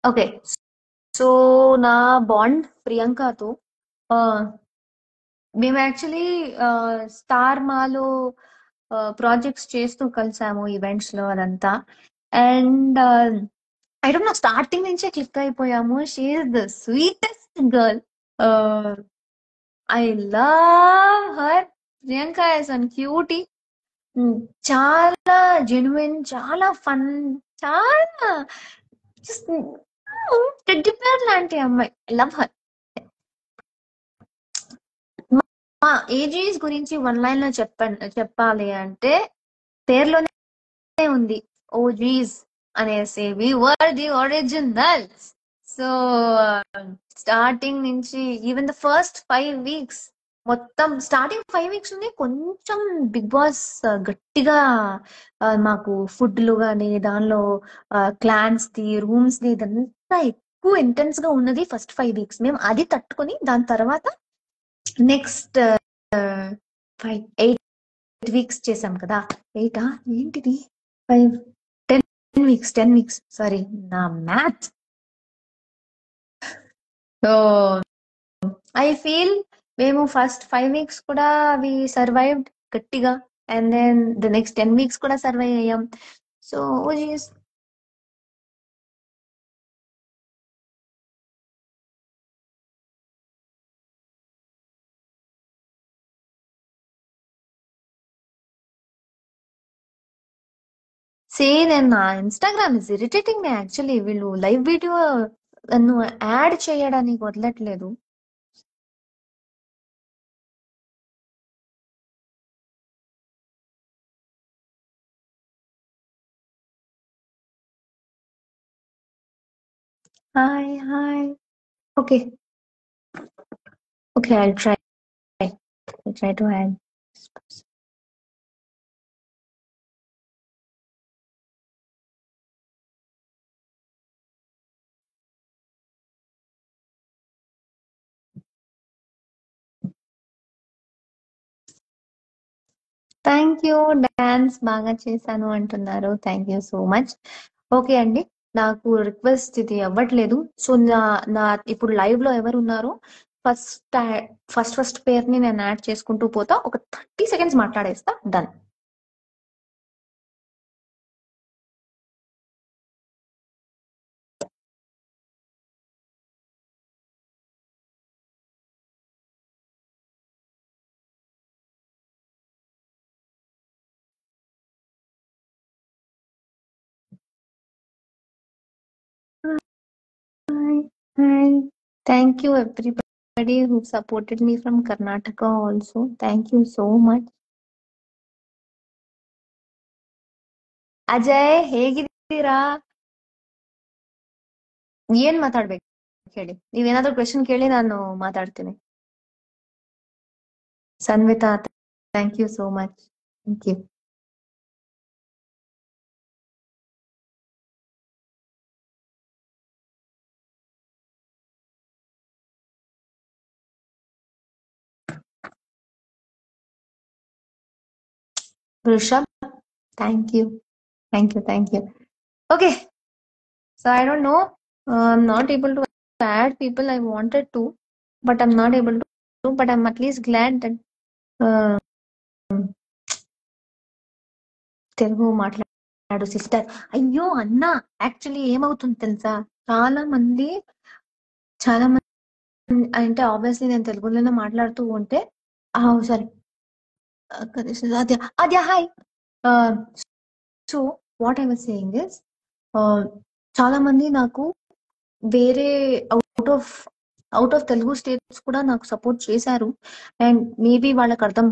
ఓకే సో నా బాండ్ ప్రియాంకతో మేము యాక్చువల్లీ స్టార్ మాలో ప్రాజెక్ట్స్ చేస్తూ కలిసాము ఈవెంట్స్ లో అదంతా. And I don't know starting నుంచే క్లిక్ అయిపోయాము. She is the sweetest girl. I love her. Priyanka is an cutie. చాలా జెన్యున్, చాలా ఫన్, చాలా టెడ్డి బేర్ లాంటి అమ్మాయి. Love her. మా ఏజీస్ గురించి వన్ లైన్ లో చెప్పాలి అంటే పేర్లోనే ఉంది ఓజీస్ అనేసి. We were the originals. So starting నుంచి ఈవెన్ ద ఫస్ట్ 5 weeks మొత్తం స్టార్టింగ్ 5 weeks నుండి కొంచెం బిగ్ బాస్ గట్టిగా మాకు ఫుడ్లు కానీ దానిలో క్లాన్స్ ది రూమ్స్ ది ఇదంతా ఎక్కువ ఇంటెన్స్ గా ఉన్నది ఫస్ట్ 5 weeks. మేము అది తట్టుకొని దాని తర్వాత నెక్స్ట్ 8 weeks చేసాం కదా. 8 ఏంటిది 10 weeks సారీ నా మ్యాథ్. సో ఐ ఫీల్ మేము ఫస్ట్ 5 weeks కూడా వి సర్వైవ్డ్ గట్టిగా. And then the next 10 weeks కూడా సర్వైవ్ అయ్యాం. సో నేను నా Instagram is irritating me actually. వీళ్ళు లైవ్ వీడియో నన్ను యాడ్ చేయడానికి వదలట్లేదు. Hi hi. Okay okay I try to add this person. Thank you. Dance బాగా చేశాను అంటున్నారు. Thank you so much. Okay అండి. నాకు రిక్వెస్ట్ ఇది అవ్వట్లేదు. సో నా ఇప్పుడు లైవ్ లో ఎవరు ఉన్నారో ఫస్ట్ ఫస్ట్ పేరుని నేను యాడ్ చేసుకుంటూ పోతా. ఒక 30 seconds మాట్లాడేస్తా. Done. Hi. Thank you everybody who supported me from Karnataka also. Thank you so much. Ajay ಹೇಗಿದ್ದೀರಾ? ಏನ್ ಮಾತಾಡ್ಬೇಕು ಹೇಳಿ. ನೀವೇನಾದ್ರೂ ಕ್ವೆಶನ್ ಕೇಳಿ ನಾನು ಮಾತಾಡ್ತೀನಿ. Sanvitha thank you so much. Thank you. Rishabh, thank you. Okay, so I don't know. I'm not able to add people. I wanted to, but I'm not able to. But I'm at least glad that uh, Telugu మాట్లాడు sister. అయ్యో అన్న, actually ఏమవుతుంది తెలుసా, చాలా మంది అంటే obviously నేను తెలుగులోనే మాట్లాడుతూ ఉంటే సరే Adya Adya hi. So what I was saying is, చాలా మంది నాకు వేరే అవుట్ ఆఫ్ తెలుగు స్టేట్స్ కూడా నాకు సపోర్ట్ చేశారు. అండ్ మేబీ వాళ్ళకి అర్థం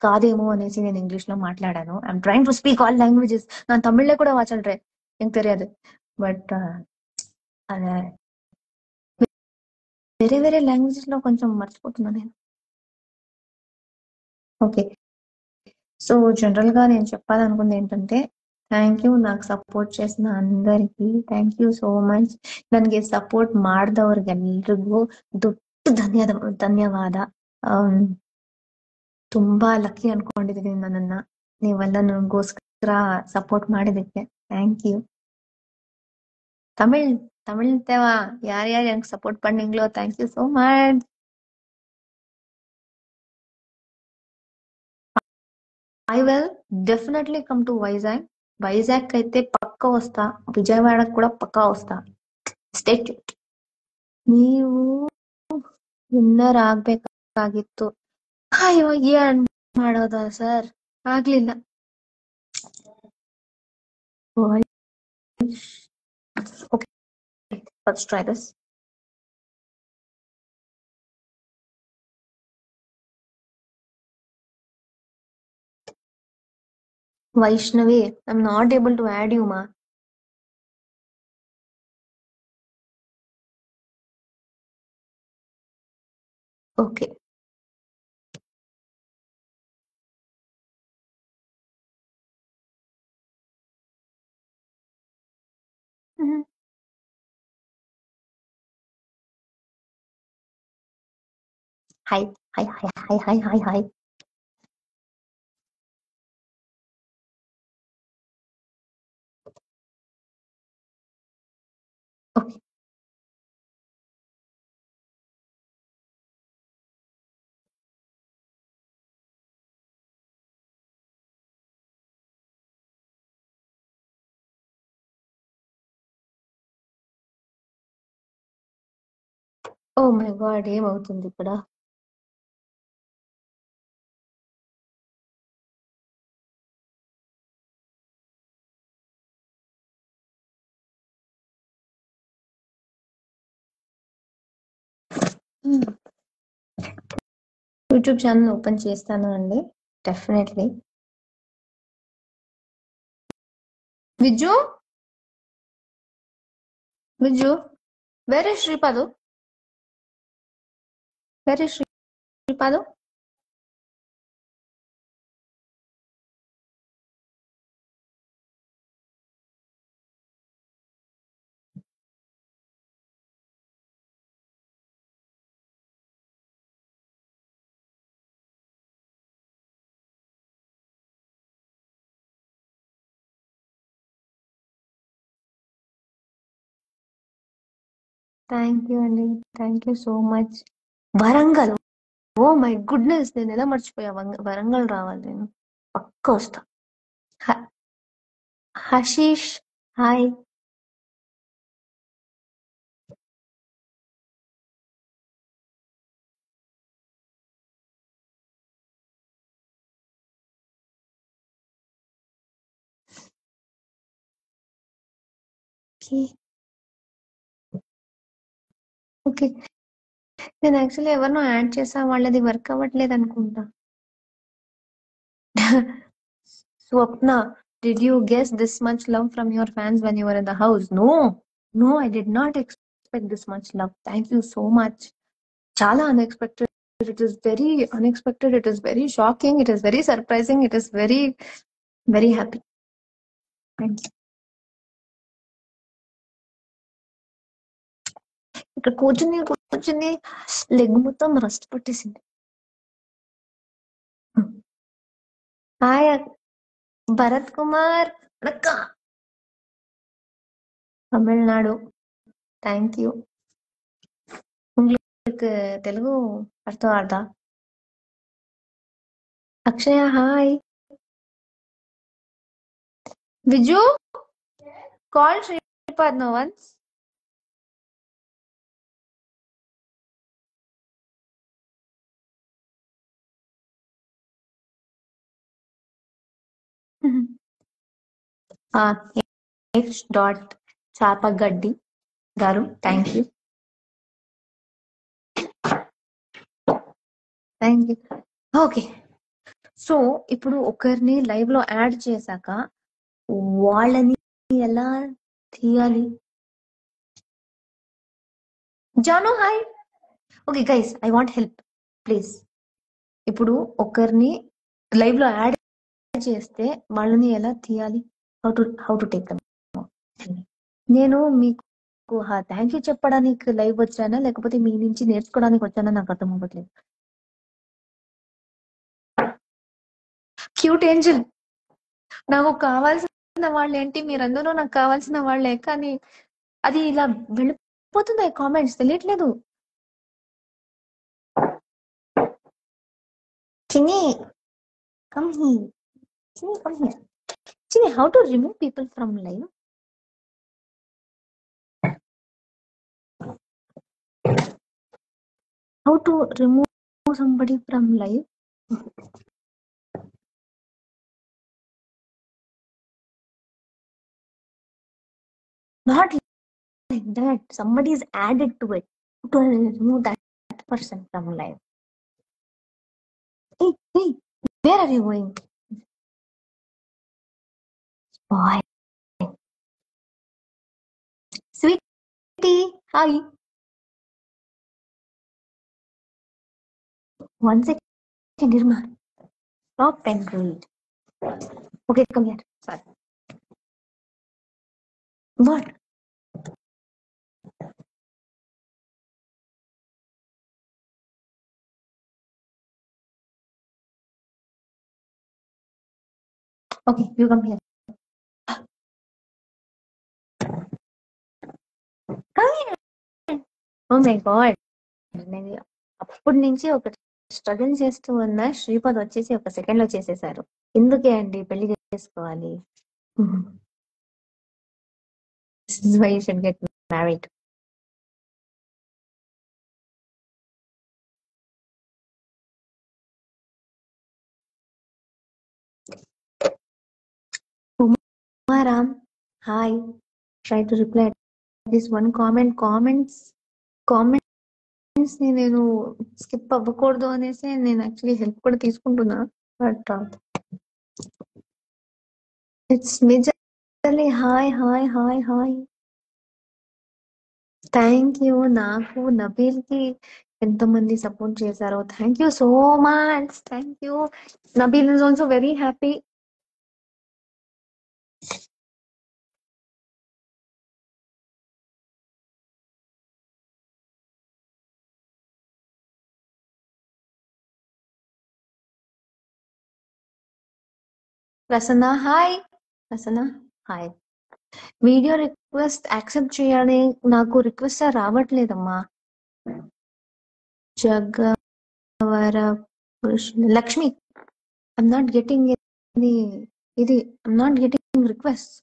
కాదేమో అనేసి నేను ఇంగ్లీష్ లో మాట్లాడాను. I'm trying to speak all languages. நான் தமிழ்ல கூட வாச்சல்றேன், எனக்கு தெரியாது. బట్ అదే వేరే వేరే లాంగ్వేజెస్ లో కొంచెం మర్చిపోతున్నా నేను. ఓకే, సో జనరల్ గా నేను చెప్పాలనుకుంది ఏంటంటే, ಥ್ಯಾಂಕ್ ಯು నాకు ಸಪೋರ್ಟ್ చేసిన అందరికి. Thank you so much. ನನಗೆ ಸಪೋರ್ಟ್ ಮಾಡಿದವ್ರಿಗೆಲ್ರಿಗೂ ದೊಡ್ಡ ಧನ್ಯವಾದ. ತುಂಬಾ ಲಕ್ಕಿ ಅನ್ಕೊಂಡಿದ್ದೀನಿ ನನ್ನನ್ನ, ನೀವೆಲ್ಲ ನನಗೋಸ್ಕರ ಸಪೋರ್ಟ್ ಮಾಡಿದಕ್ಕೆ. Thank you. தமிழ் தேவா, யார் யார் எனக்கு சப்போர்ட் பண்ணீங்களோ thank you so much. I will definitely come to Vizag. Vizag అయితే పక్కా వస్తా, విజయవాడకు కూడా పక్కా వస్తా. ಸ್ಟೇಟ್ ನೀವು ವಿನ್ನರ್ ಆಗ್ಬೇಕಾಗಿತ್ತು. ಅಯ್ಯೋ ಏನ್ ಮಾಡೋದ ಸರ್, ಆಗ್ಲಿಲ್ಲ. Okay, let's try this. Vaishnavi, I'm not able to add you, ma. Okay. Hi. Okay. Oh my God, ఏమవుతుంది ఇక్కడ? యూట్యూబ్ ఛానల్ ఓపెన్ చేస్తాను అండి, definitely. Viju, where is Sripad? Thank you అండి, thank you so much. Warangal, oh my goodness, నేను ఎలా మర్చిపోయా, వరంగల్ రావాలి నేను, పక్క వస్తా. హషీష్, హాయ్. ఓకే, నేను యాక్చువల్లీ ఎవరినో యాడ్ చేసా, వాళ్ళది వర్క్ అవ్వట్లేదు అనుకుంటా. Swapna, did you guess this much love from your fans when you were in the house? No, I did not expect this much love. Thank you so much. Chala unexpected. It is very unexpected. It is very shocking. It is very surprising. It is very, very happy. Thank you. ఇక్కడ కూర్చుని leg మొత్తం rust పట్టేసింది. Hi Bharat Kumar అక్క Tamil Nadu. Thank you. உங்களுக்கு తెలుగు అర్థం అవుతా? Akshaya hi. Viju call Sripad no once. Dot Chapagaddi గారు thank you. Thank you. Okay, so ఇప్పుడు ఒకరిని లైవ్ లో యాడ్ చేశాక వాళ్ళని ఎలా తీయాలి? Janu hi. Okay guys, I want help please. ఇప్పుడు ఒకరిని లైవ్ లో యాడ్ చేస్తే వాళ్ళని ఎలా తీయాలి? How to take them? నేను మీకు థ్యాంక్ యూ చెప్పడానికి లైవ్ వచ్చానా లేకపోతే మీ నుంచి నేర్చుకోవడానికి వచ్చానా నాకు అర్థం అవ్వట్లేదు. క్యూట్ ఏంజల్, నాకు కావాల్సిన వాళ్ళు ఏంటి, మీరందరూ నాకు కావాల్సిన వాళ్ళే, కానీ అది ఇలా వెళ్ళిపోతుంది కామెంట్స్ తెలియట్లేదు. చిన్ని కమ్ హియర్, చిన్ని కమ్ హియర్. చిన్ని, how to remove people from live? How to remove somebody from live? Not like that. Somebody is added to it to remove that person from live. Hey, where are you going? Boy, sweetie, hi. One second, Irma. Stop and read. Okay, come here. Sorry. What? Okay, you come here. Come here. Oh my God. నేను అప్పటి నుంచి ఒక struggle చేస్తూ ఉన్న శ్రీపద్ వచ్చేసి ఒక second లో చేసేసారు. ఎందుకే అండి పెళ్లి చేసుకోవాలి? This is why you should get married. Umaram, hi. Try to reply this one comments ని నేను స్కిప్ అవ్వకూడదు అనేసి నేను యాక్చువల్లీ హెల్ప్ కూడా తీసుకుంటున్నా, but it's majorly hi hi hi hi. Thank you. నాకు నబీల్ కి ఎంతమంది సపోర్ట్ చేశారో thank you so much. Thank you. Nabeel is also very happy. Prasanna hi. Prasanna hi. Video request accept చేయాలి, నాకు రిక్వెస్ట్ రావట్లేదమ్మా. Jagavara Lakshmi, I'm not getting ఇది I'm not getting request.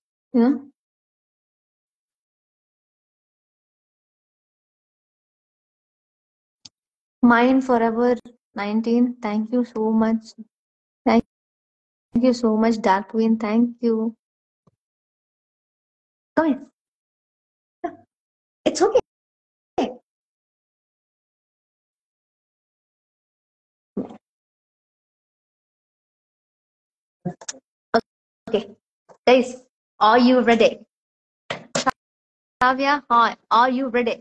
Mind for ever 19, thank you so much. Thank you so much dark queen, thank you. It's okay. Okay, guys, are you ready? Kavya, hi, are you ready?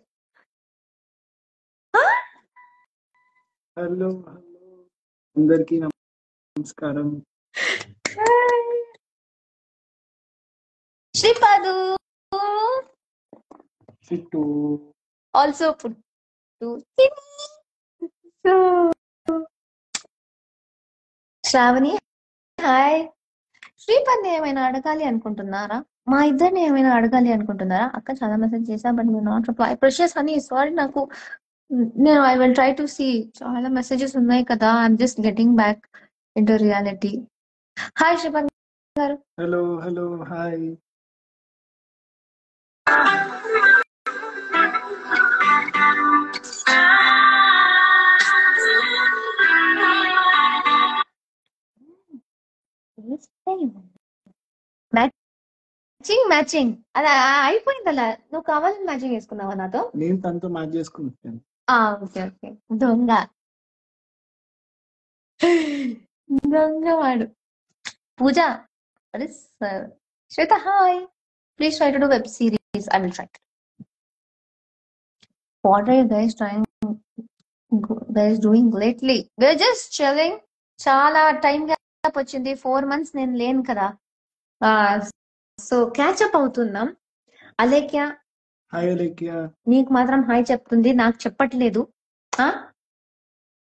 Hello అందరికీ నమస్కారం. Shripadu చిట్టు also put to so Shravani, hi. శ్రీపర్ని ఏమైనా అడగాలి అనుకుంటున్నారా? మా ఇద్దరిని ఏమైనా అడగాలి అనుకుంటున్నారా? అక్క చాలా మెసేజ్ చేశా బట్ మీరు not reply. Precious honey sorry, నాకు నేను I will try to see. చాలా మెసేజెస్ ఉన్నాయి కదా, I'm just getting back into reality. Hi Sriparni గారు. Hello hello hi. మ్యాచింగ్ అలా అయిపోయింది. అలా నువ్వు కావాలని మ్యాచింగ్ వేసుకున్నావా నాతో? నేను తనతో మ్యాచ్ చేసుకుంటాను. Okay okay. దొంగ దొంగవాడు. పూజ, అరే Swetha hi. Please try to do web series. I will try. What are you guys doing lately? We're just chilling. చాలా టైం గ్యాప్ వచ్చింది, 4 months నేను లేను కదా, సో క్యాచ్ అప్ అవుతున్నాం. అలేఖ్య హాయ్ అలేఖ్య. నీకు మాత్రం హాయ్ చెప్తుంది, నాకు చెప్పట్లేదు.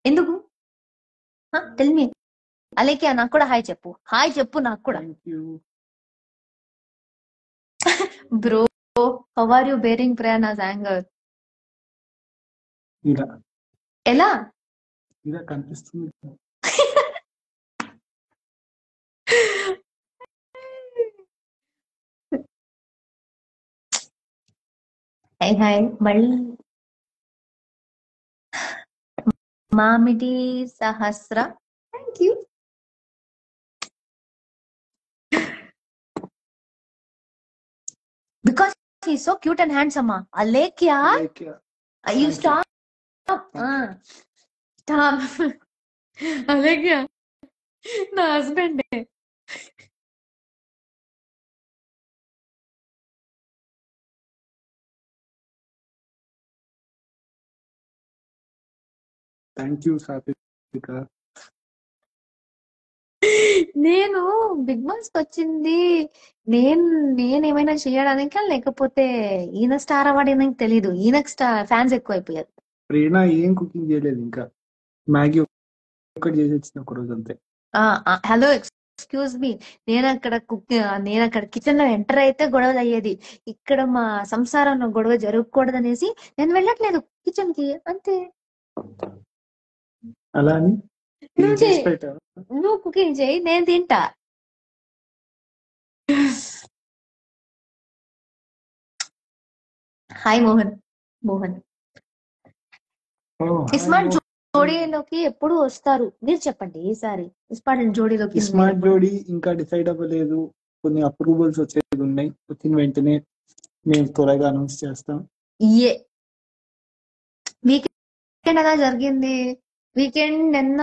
ఎందుకు? Tell me. అలేఖ్య నాకు కూడా హాయ్ చెప్పు. హాయ్ చెప్పు నాకు కూడా. Bro, how are you bearing Prerana's anger? ఎలా కనిపిస్తుంది? హాయ్ మళ్ళీ. Mamidi Sahasra, thank you. Because he's so cute and handsome. Alekhya you stop. Alekhya నా హస్బెండ్. థ్యాంక్ యూ సాత్విక. నేను బిగ్ బాస్ కి వచ్చింది నేనేమైనా చేయడానిక, లేకపోతే ఈయన స్టార్ అవ్వడానికి తెలీదు, ఈయనకు ఫ్యాన్స్ ఎక్కువ అయిపోయారు. ప్రేరణ ఏం కుకింగ్ చేయలేదు, ఇంకా మ్యాగీ ఒక్కటి చేసి వచ్చిన ఒక రోజు అంతే. హలో ఎక్స్క్యూజ్ మీ, నేను అక్కడ కిచెన్ లో ఎంటర్ అయితే గొడవలు అయ్యేది. ఇక్కడ మా సంసారంలో గొడవ జరగకూడదు అనేసి నేను వెళ్ళట్లేదు కిచెన్ కి, అంతే. అలా అని నువ్వు కుకింగ్ చేయి, నేను తింటా. హాయ్ మోహన్. స్మార్ట్ జోడీలోకి ఎప్పుడు వస్తారు మీరు చెప్పండి ఈసారి. స్మార్ట్ జోడీలోకి స్మార్ట్ జోడీ ఇంకా డిసైడ్ అవ్వలేదు, కొన్ని అప్రూవల్స్ వచ్చేది ఉన్నాయి. వచ్చిన వెంటనే మేము త్వరగా అనౌన్స్ చేస్తాం. వీకెండ్ ఎలా జరిగింది? వీకెండ్ నిన్న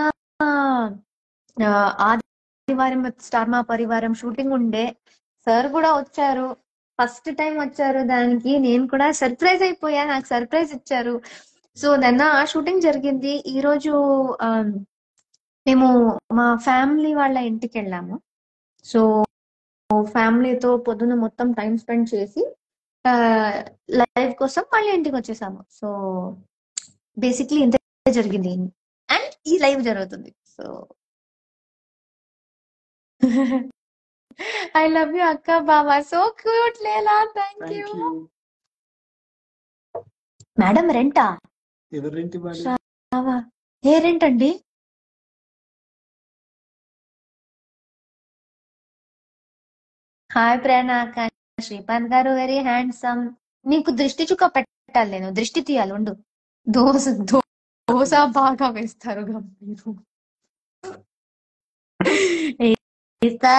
ఆదివారం స్టార్ మా పరివారం షూటింగ్ ఉండే, సార్ కూడా వచ్చారు, ఫస్ట్ టైం వచ్చారు. దానికి నేను కూడా సర్ప్రైజ్ అయిపోయా, నాకు సర్ప్రైజ్ ఇచ్చారు. సో నిన్న ఆ షూటింగ్ జరిగింది. ఈరోజు మేము మా ఫ్యామిలీ వాళ్ళ ఇంటికి వెళ్ళాము. సో ఫ్యామిలీతో పొద్దున్న మొత్తం టైం స్పెండ్ చేసి లైవ్ కోసం మళ్ళీ ఇంటికి వచ్చేసాము. సో బేసిక్లీ ఇంత జరిగింది, అండ్ ఈ లైవ్ జరుగుతుంది. సో ఐ లవ్ యూ అక్క బాబా, సో క్యూట్ లేలా. Thank you madam. రెంటా? ఎవరు రెంట్ ఇవ్వాలి? ఏ రెంట్ అండి? హాయ్ ప్రేరణ. శ్రీపాంత్ గారు వెరీ హ్యాండ్సమ్. నీకు దృష్టి చుక్క పెట్టాలి, నేను దృష్టి తీయాలి. ఉండు. దోశ బాగా వేస్తారు మీరు. వేస్తా,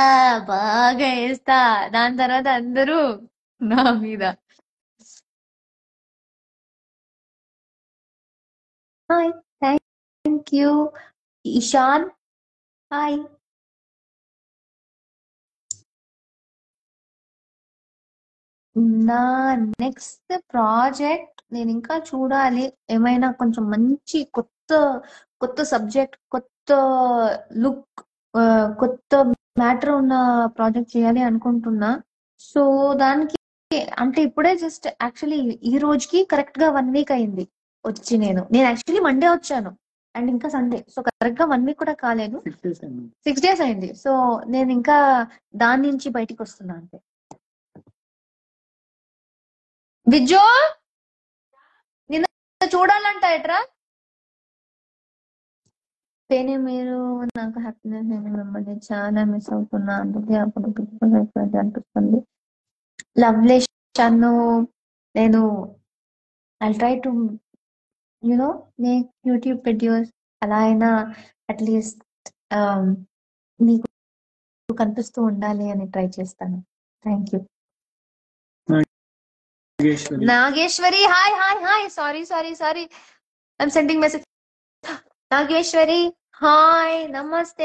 బాగా వేస్తా. దాని తర్వాత అందరూ నా మీద. Hi, thank you Ishan. Hi. నా నెక్స్ట్ ప్రాజెక్ట్ నేను ఇంకా చూడాలి. ఏమైనా కొంచెం మంచి కొత్త సబ్జెక్ట్, కొత్త లుక్, కొత్త మ్యాటర్ ఉన్న ప్రాజెక్ట్ చేయాలి అనుకుంటున్నా. సో దానికి అంటే ఇప్పుడే జస్ట్ యాక్చువల్లీ ఈ రోజుకి కరెక్ట్ గా 1 వీక్ అయింది వచ్చి. నేను యాక్చువల్లీ మండే వచ్చాను. అండ్ ఇంకా సండే. సో కరెక్ట్ గా 1 వీక్ కూడా కాలేదు, 6 days అయింది. 6 days అయింది. సో నేను ఇంకా దాని నుంచి బయటికి వస్తున్నా అంతే. విజో నిన్న చూడాలంట ఎట్రా పేనే మీరు నాకు హ్యాపీనెస్, నేను మిమ్మల్ని చాలా మిస్ అవుతున్నా, అందుకే అప్పుడు బిగ్ అయిపోయింది అనిపిస్తుంది. లవ్లీ షన్ను, నేను I try to make YouTube videos, అలా అయినా అట్లీస్ట్ మీకు కనిపిస్తూ ఉండాలి అని ట్రై చేస్తాను. Thank you. Nageswari hi hi hi, sorry I'm sending message. Nageswari hi, namaste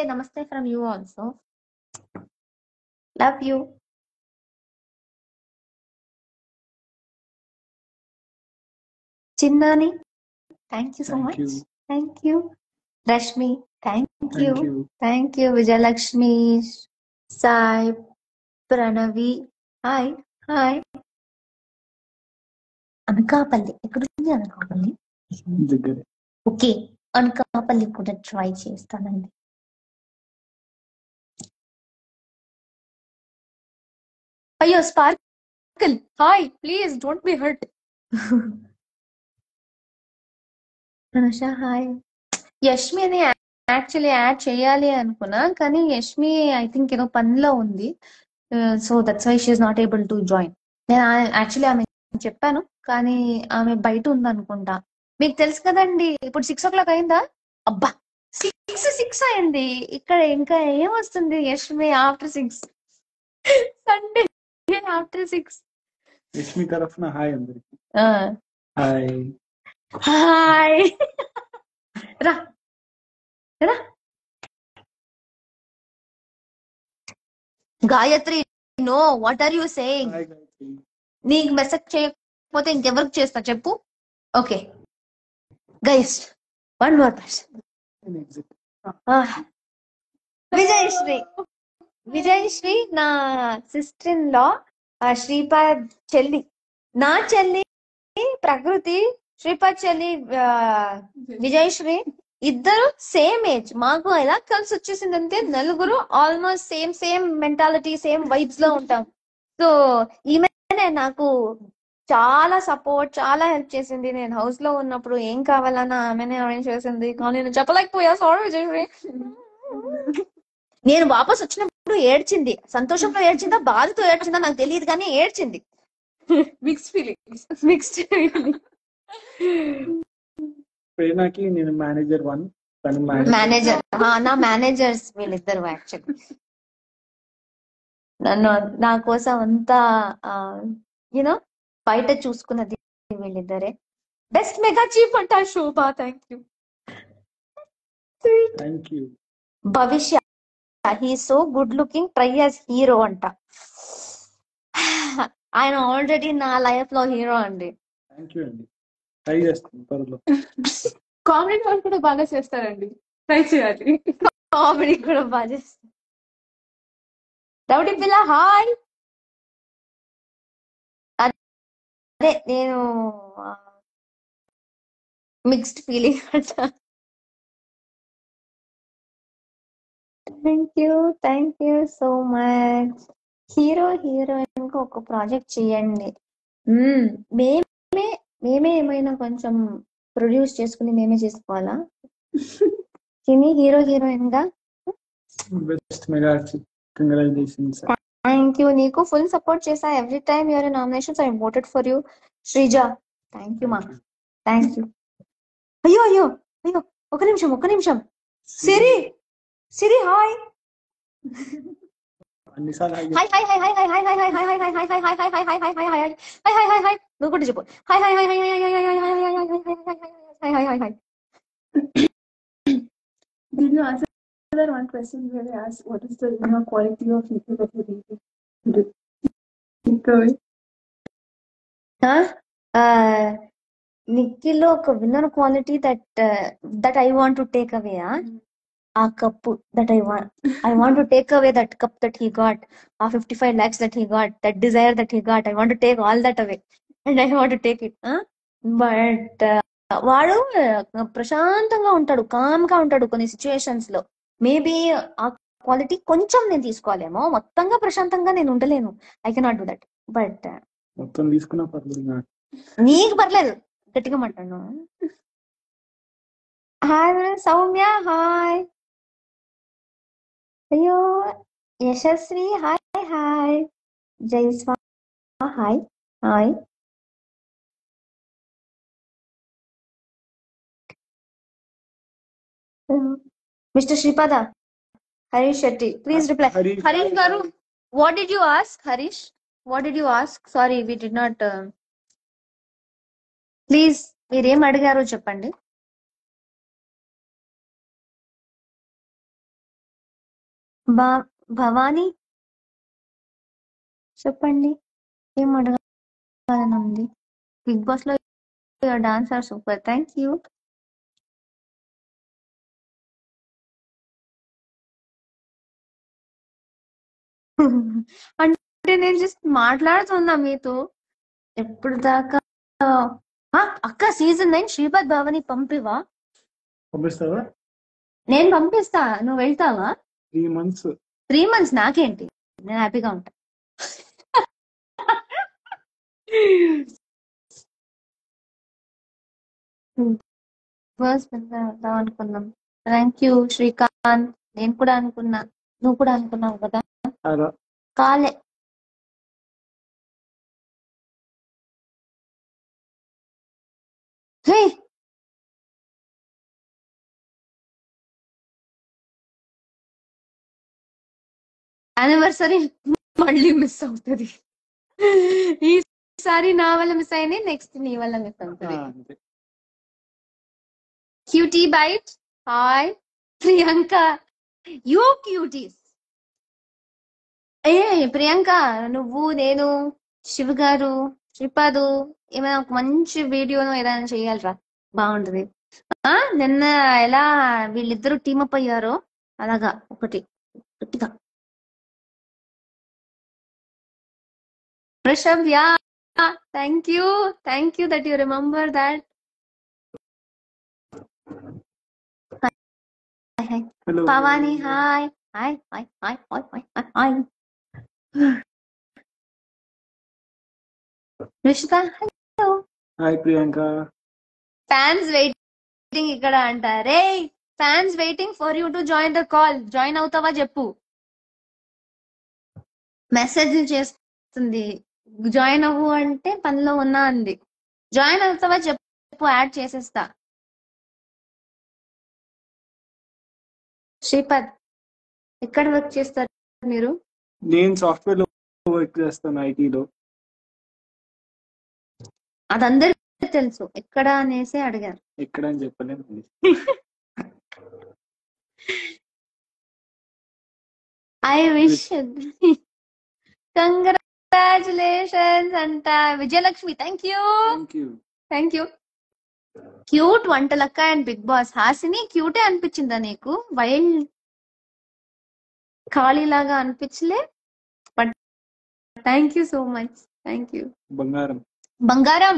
from you also, love you. Chinnani thank you so much, thank you. Rashmi thank you. Vijayalakshmi, Sai, Pranavi hi hi. Anakapalli ఎక్కడుంది? Anakapalli okay, Anakapalli కూడా try చేస్తానండి. అయ్యో sparkle hi, please don't be hurt. Anusha hi. యష్మిని actually add చేయాలి అనుకున్నా, కానీ Yashmi I think ఏదో పనిలో ఉంది, so that's why she is not able to join. నేను యాక్చువల్లీ ఆమె చెప్పాను, కానీ ఆమె బయట ఉంది అనుకుంటా. మీకు తెలుసు కదండి, ఇప్పుడు 6 o'clock అయిందా? అబ్బా 6 అయింది. ఇక్కడ ఇంకా ఏమొస్తుంది Yashmi after 6, Sunday after 6. Yashmi తరఫున హాయ్ అందరికి. హాయ్ రా Gayatri, no what are you saying? నీకు మెసేజ్ చేయకపోతే ఇంకెవరికి చేస్తా చెప్పు? Okay guys, 1 more person. Vijayashree నా సిస్టర్ ఇన్ లా, శ్రీపాద్ చెల్లి, నా చెల్లి ప్రకృతి, శ్రీపాద్ చెల్లి విజయశ్రీ, ఇద్దరు సేమ్ ఏజ్. మాకు ఎలా కలిసి వచ్చేసింది అంటే నలుగురు almost same mentality, same vibes లో ఉంటాం. సో ఈమెనే నాకు చాలా సపోర్ట్, చాలా హెల్ప్ చేసింది. నేను హౌస్ లో ఉన్నప్పుడు ఏం కావాలన్నా ఆమెనే అరేంజ్ చేసింది, కానీ నేను చెప్పలేకపోయా. సారీ విజయశ్రీ. నేను వాపస్ వచ్చినప్పుడు ఏడ్చింది. సంతోషంలో ఏడ్చిందా, బాధతో ఏడ్చిందా నాకు తెలియదు, కానీ ఏడ్చింది. Mixed feeling. ప్రేరణకి నేను మేనేజర్ 1, మేనేజర్. నా మేనేజర్స్ వీళ్ళిద్దరు యాక్చువల్లీ. నా కోసం అంతా యూనో బయట చూసుకున్నది వీళ్ళిద్దరే. బెస్ట్ మెగా చీఫ్ అంట Shobha. Thank you. Bhavishya, he so good looking, try as hero అంట. ఆయన ఆల్రెడీ నా లైఫ్ లో హీరో అండి. కామెడీ వాళ్ళు కూడా బాగా చేస్తారండి, ట్రై చేయాలి. కామెడీ కూడా బాగా చేస్తారు. రౌడీ పిల్ల హాయ్. అదే నేను మిక్స్డ్ ఫీలింగ్ అంట. Thank you so much. Heroine కి ఒక ప్రాజెక్ట్ చేయండి. మేమే ఏమైనా కొంచెం ప్రొడ్యూస్ చేసుకుని మేమే చేసుకోవాలా? హీరోయిన్ గా థ్యాంక్ యూ. నీకు ఫుల్ సపోర్ట్ చేసా. Every time you're in nominations I voted for you. Sreeja thank you మా, థ్యాంక్ యూ. అయ్యో ఒక నిమిషం. సిరి హాయ్. నువ్వు కూడా చెప్పు hi. Did you answer that one question where I asked what is the quality of people that you dated? నిఖిల్లో ఒక winner quality that I want to take away. ఆ cup that I want to take away, that cup that he got, ఆ 55 lakhs that he got, that desire that he got, I want to take all that away and I want to take it. But వాడు ప్రశాంతంగా ఉంటాడు, com గా ఉంటాడు కొన్ని situations లో. Maybe ఆ quality కొంచెం నేను తీసుకోవాలేమో, మొత్తంగా ప్రశాంతంగా నేను ఉండలేను. I cannot do that. But మొత్తం తీసుకున్నా పర్లేదు. నీకు పర్లేదు, గట్టిగా మాట్లాడు. Hi Soumya, hi. అయ్యో Yashasvi, hi hi. Jaiswal, hi hi. Mister Sripada, Harish Shetty, please reply. Harish గారు, what did you ask? Harish, what did you ask? Sorry, we did not. Please మీరేం అడిగారో చెప్పండి. భవానీ చెప్పండి, ఏం అడగాలని ఉంది? బిగ్ బాస్ లో your dance are super, thank you. అంటే నేను జస్ట్ మాట్లాడుతున్నా మీతో ఎప్పుడు దాకా. అక్క సీజన్ 9 శ్రీపద్ భవాని పంపివా? పంపిస్తావా? నేను పంపిస్తా, నువ్వు వెళ్తావా? 3 months. 3 months నాకేంటి, నేను హ్యాపీగా ఉంటా. వెళ్దాం అనుకున్నాం. Thank you Srikanth. నేను కూడా అనుకున్నా, నువ్వు కూడా అనుకున్నావు కదా. కాలే. హే యానివర్సరీ మళ్ళీ మిస్ అవుతుంది. ఈసారి నా వల్ల మిస్ అయింది, నెక్స్ట్ నీ వల్ల మిస్ అవుతుంది. Cutie bite, hi. Priyanka, you cuties. Priyanka, నువ్వు, నేను, శివ గారు, శ్రీపాదు ఏమైనా ఒక మంచి వీడియోను ఏదైనా చెయ్యాలరా, బాగుంటది. నిన్న ఎలా వీళ్ళిద్దరూ టీమప్ అయ్యారో అలాగా ఒకటి గట్టిగా. Rishabh, yeah, thank you that you remember that. Hi. Hello. Pavani, hi. Rishita, hello. Hi Priyanka. Fans waiting ikkada anta. Ray, fans waiting for you to join the call. Join avutava చెప్పు. Message చేస్తుంది, join అవ్వు అంటే పనిలో ఉన్నా అంది. Join అవుతావా చెప్పు, add చేసేస్తా. శ్రీపద్, ఎక్కడ వర్క్ చేస్తారు మీరు? నేను సాఫ్ట్వేర్ లో వర్క్ చేస్తాను, ఐటీలో. అదందరికీ తెలుసు, ఎక్కడ అనేసి అడిగారు. ఎక్కడ అని చెప్పలేదు. ఐ విష్ కంగ్రాచులేషన్స్ అంట. Vijayalakshmi, thank you. క్యూట్ వంటలక్క అండ్ బిగ్ బాస్. హాసిని, క్యూటే అనిపించిందా నీకు? వైల్డ్ ఖాళీలాగా అనిపించలే? But thank you so much, thank you. బంగారం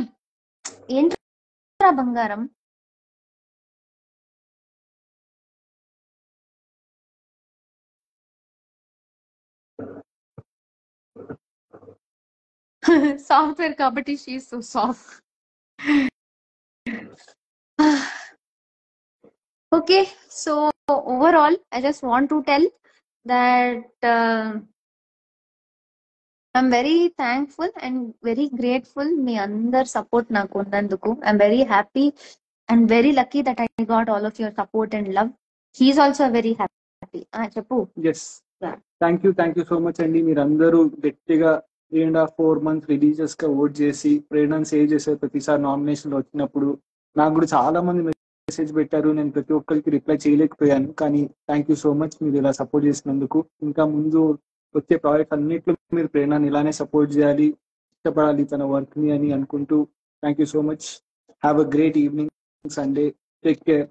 ఏంట్రా బంగారం? సాఫ్ట్వేర్ కాబట్టి she is so soft. Okay, so overall I just want to tell that I'm very thankful and very grateful మీ అందరి సపోర్ట్ నాకు ఉన్నందుకు. I'm very happy and very lucky that I got all of your support and love. He is also very happy. చెప్పు. Yes, thank you so much అండి. మీరు అందరూ గట్టిగా 3.5-4 months religious గా vote చేసి ప్రేరణను సేవ్ చేశారు. ప్రతిసారి నామినేషన్ వచ్చినప్పుడు నాకు కూడా చాలా మంది మెసేజ్ పెట్టారు, నేను ప్రతి ఒక్కరికి రిప్లై చేయలేకపోయాను. కానీ థ్యాంక్ యూ సో మచ్, మీరు ఇలా సపోర్ట్ చేసినందుకు. ఇంకా ముందు వచ్చే ప్రాజెక్ట్ అన్నిట్లో మీరు ప్రేరణని ఇలానే సపోర్ట్ చేయాలి, ఇష్టపడాలి తన వర్క్ ని అని అనుకుంటూ thank you so much. Have a great evening Sunday, take care.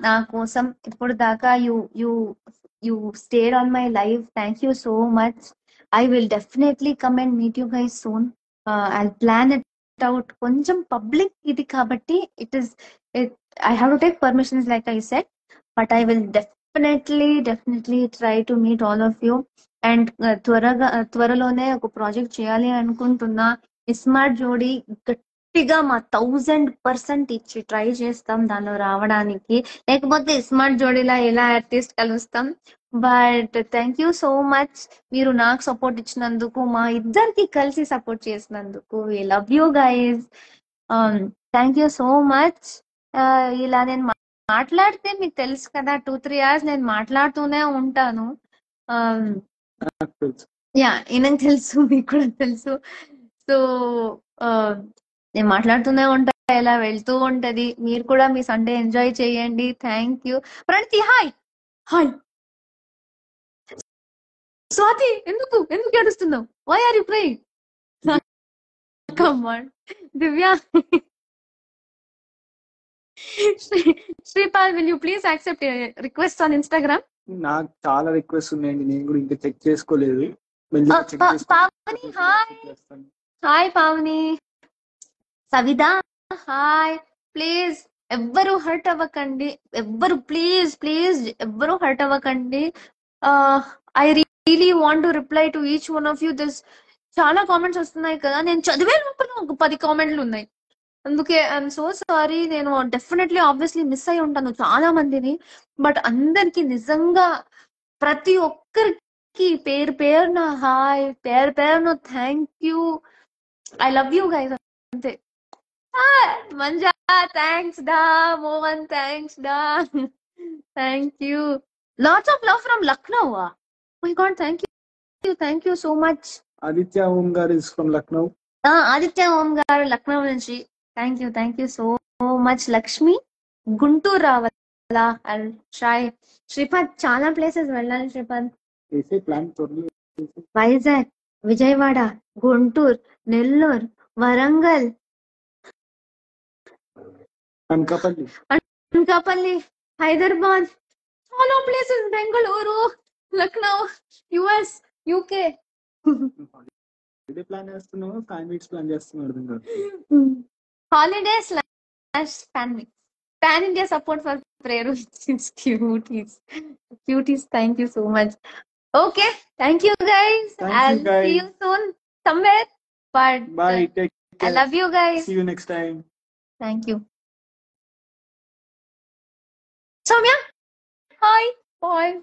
నా కోసం ఇప్పుడు దాకా you stayed on my live. Thank you so much. I will definitely come and meet you guys soon. I'll plan it out. కొంచెం public ఇది కాబట్టి I have to take permissions like I said, but I will definitely try to meet all of you. And త్వరలోనే ఒక project చేయాలి అనుకుంటున్నా. Smart జోడీ గట్టిగా మా 1000% ఇచ్చి ట్రై చేస్తాం దానిలో రావడానికి, లేకపోతే స్మార్ట్ జోడీలా ఎలా ఆర్టిస్ట్ కలుస్తాం. But thank you so much, మీరు నాకు సపోర్ట్ ఇచ్చినందుకు, మా ఇద్దరికి కలిసి సపోర్ట్ చేసినందుకు. We love you guys. Thank you so much. ఇలా నేను మాట్లాడితే మీకు తెలుసు కదా, 2-3 hours నేను మాట్లాడుతూనే ఉంటాను. ఈయనకు తెలుసు, మీకు కూడా తెలుసు. సో నేను మాట్లాడుతూనే ఉంటా, ఇలా వెళ్తూ ఉంటది. మీరు కూడా మీ సండే ఎంజాయ్ చేయండి. Thank you. Pranathi hi. Hi Swathi, ఎందుకు ఏడుస్తున్నావు? Why are you praying? Come on Divya. Sripal, will you please accept request on Instagram? నాకు చాలా రిక్వెస్ట్ ఉన్నాయండి, నేను కూడా ఇంకా చెక్ చేసుకోలేదు. Pavani hi. Hi Pavani. Savitha hi. Please ఎవ్వరు హర్ట్ అవ్వకండి, ప్లీజ్ ఎవ్వరు హర్ట్ అవ్వకండి. I really want to reply to each one of you. This చాలా కామెంట్స్ వస్తున్నాయి కదా, నేను చదివే లోపల ఒక 10 కామెంట్లు ఉన్నాయి. అందుకే ఐఎమ్ సో సారీ. నేను డెఫినెట్లీ ఆబ్వియస్లీ మిస్ అయి ఉంటాను చాలా మందిని, బట్ అందరికి నిజంగా ప్రతి ఒక్కరికి పేరున హాయ్, పేరున thank you. I love you guys. అంతే. మంజా థ్యాంక్స్ డా. మోహన్ థ్యాంక్స్ డా. Thank you. Lots of love from Lucknow. My god, thank you so much. Aditya Om గారు ఇస్ ఫ్రమ్ లక్నో. ఆదిత్య ఓం గారు లక్నో నుంచి. Thank you so much. Lakshmi Guntur రావాలా? శ్రీపాద్ చాలా ప్లేసెస్ వెళ్ళాలి శ్రీపాద్. వైజాగ్, విజయవాడ, గుంటూరు, నెల్లూరు, వరంగల్, అనకాపల్లి, హైదరాబాద్, చాలా places. Bengaluru, Lucknow, US, UK. Holidays pan India support for prayer. Cuties. Thank you so much. Okay, thank you guys. I'll see you soon somewhere. But bye. Take care. I love you guys. See you next time. Thank you. Soumya, hi. Bye.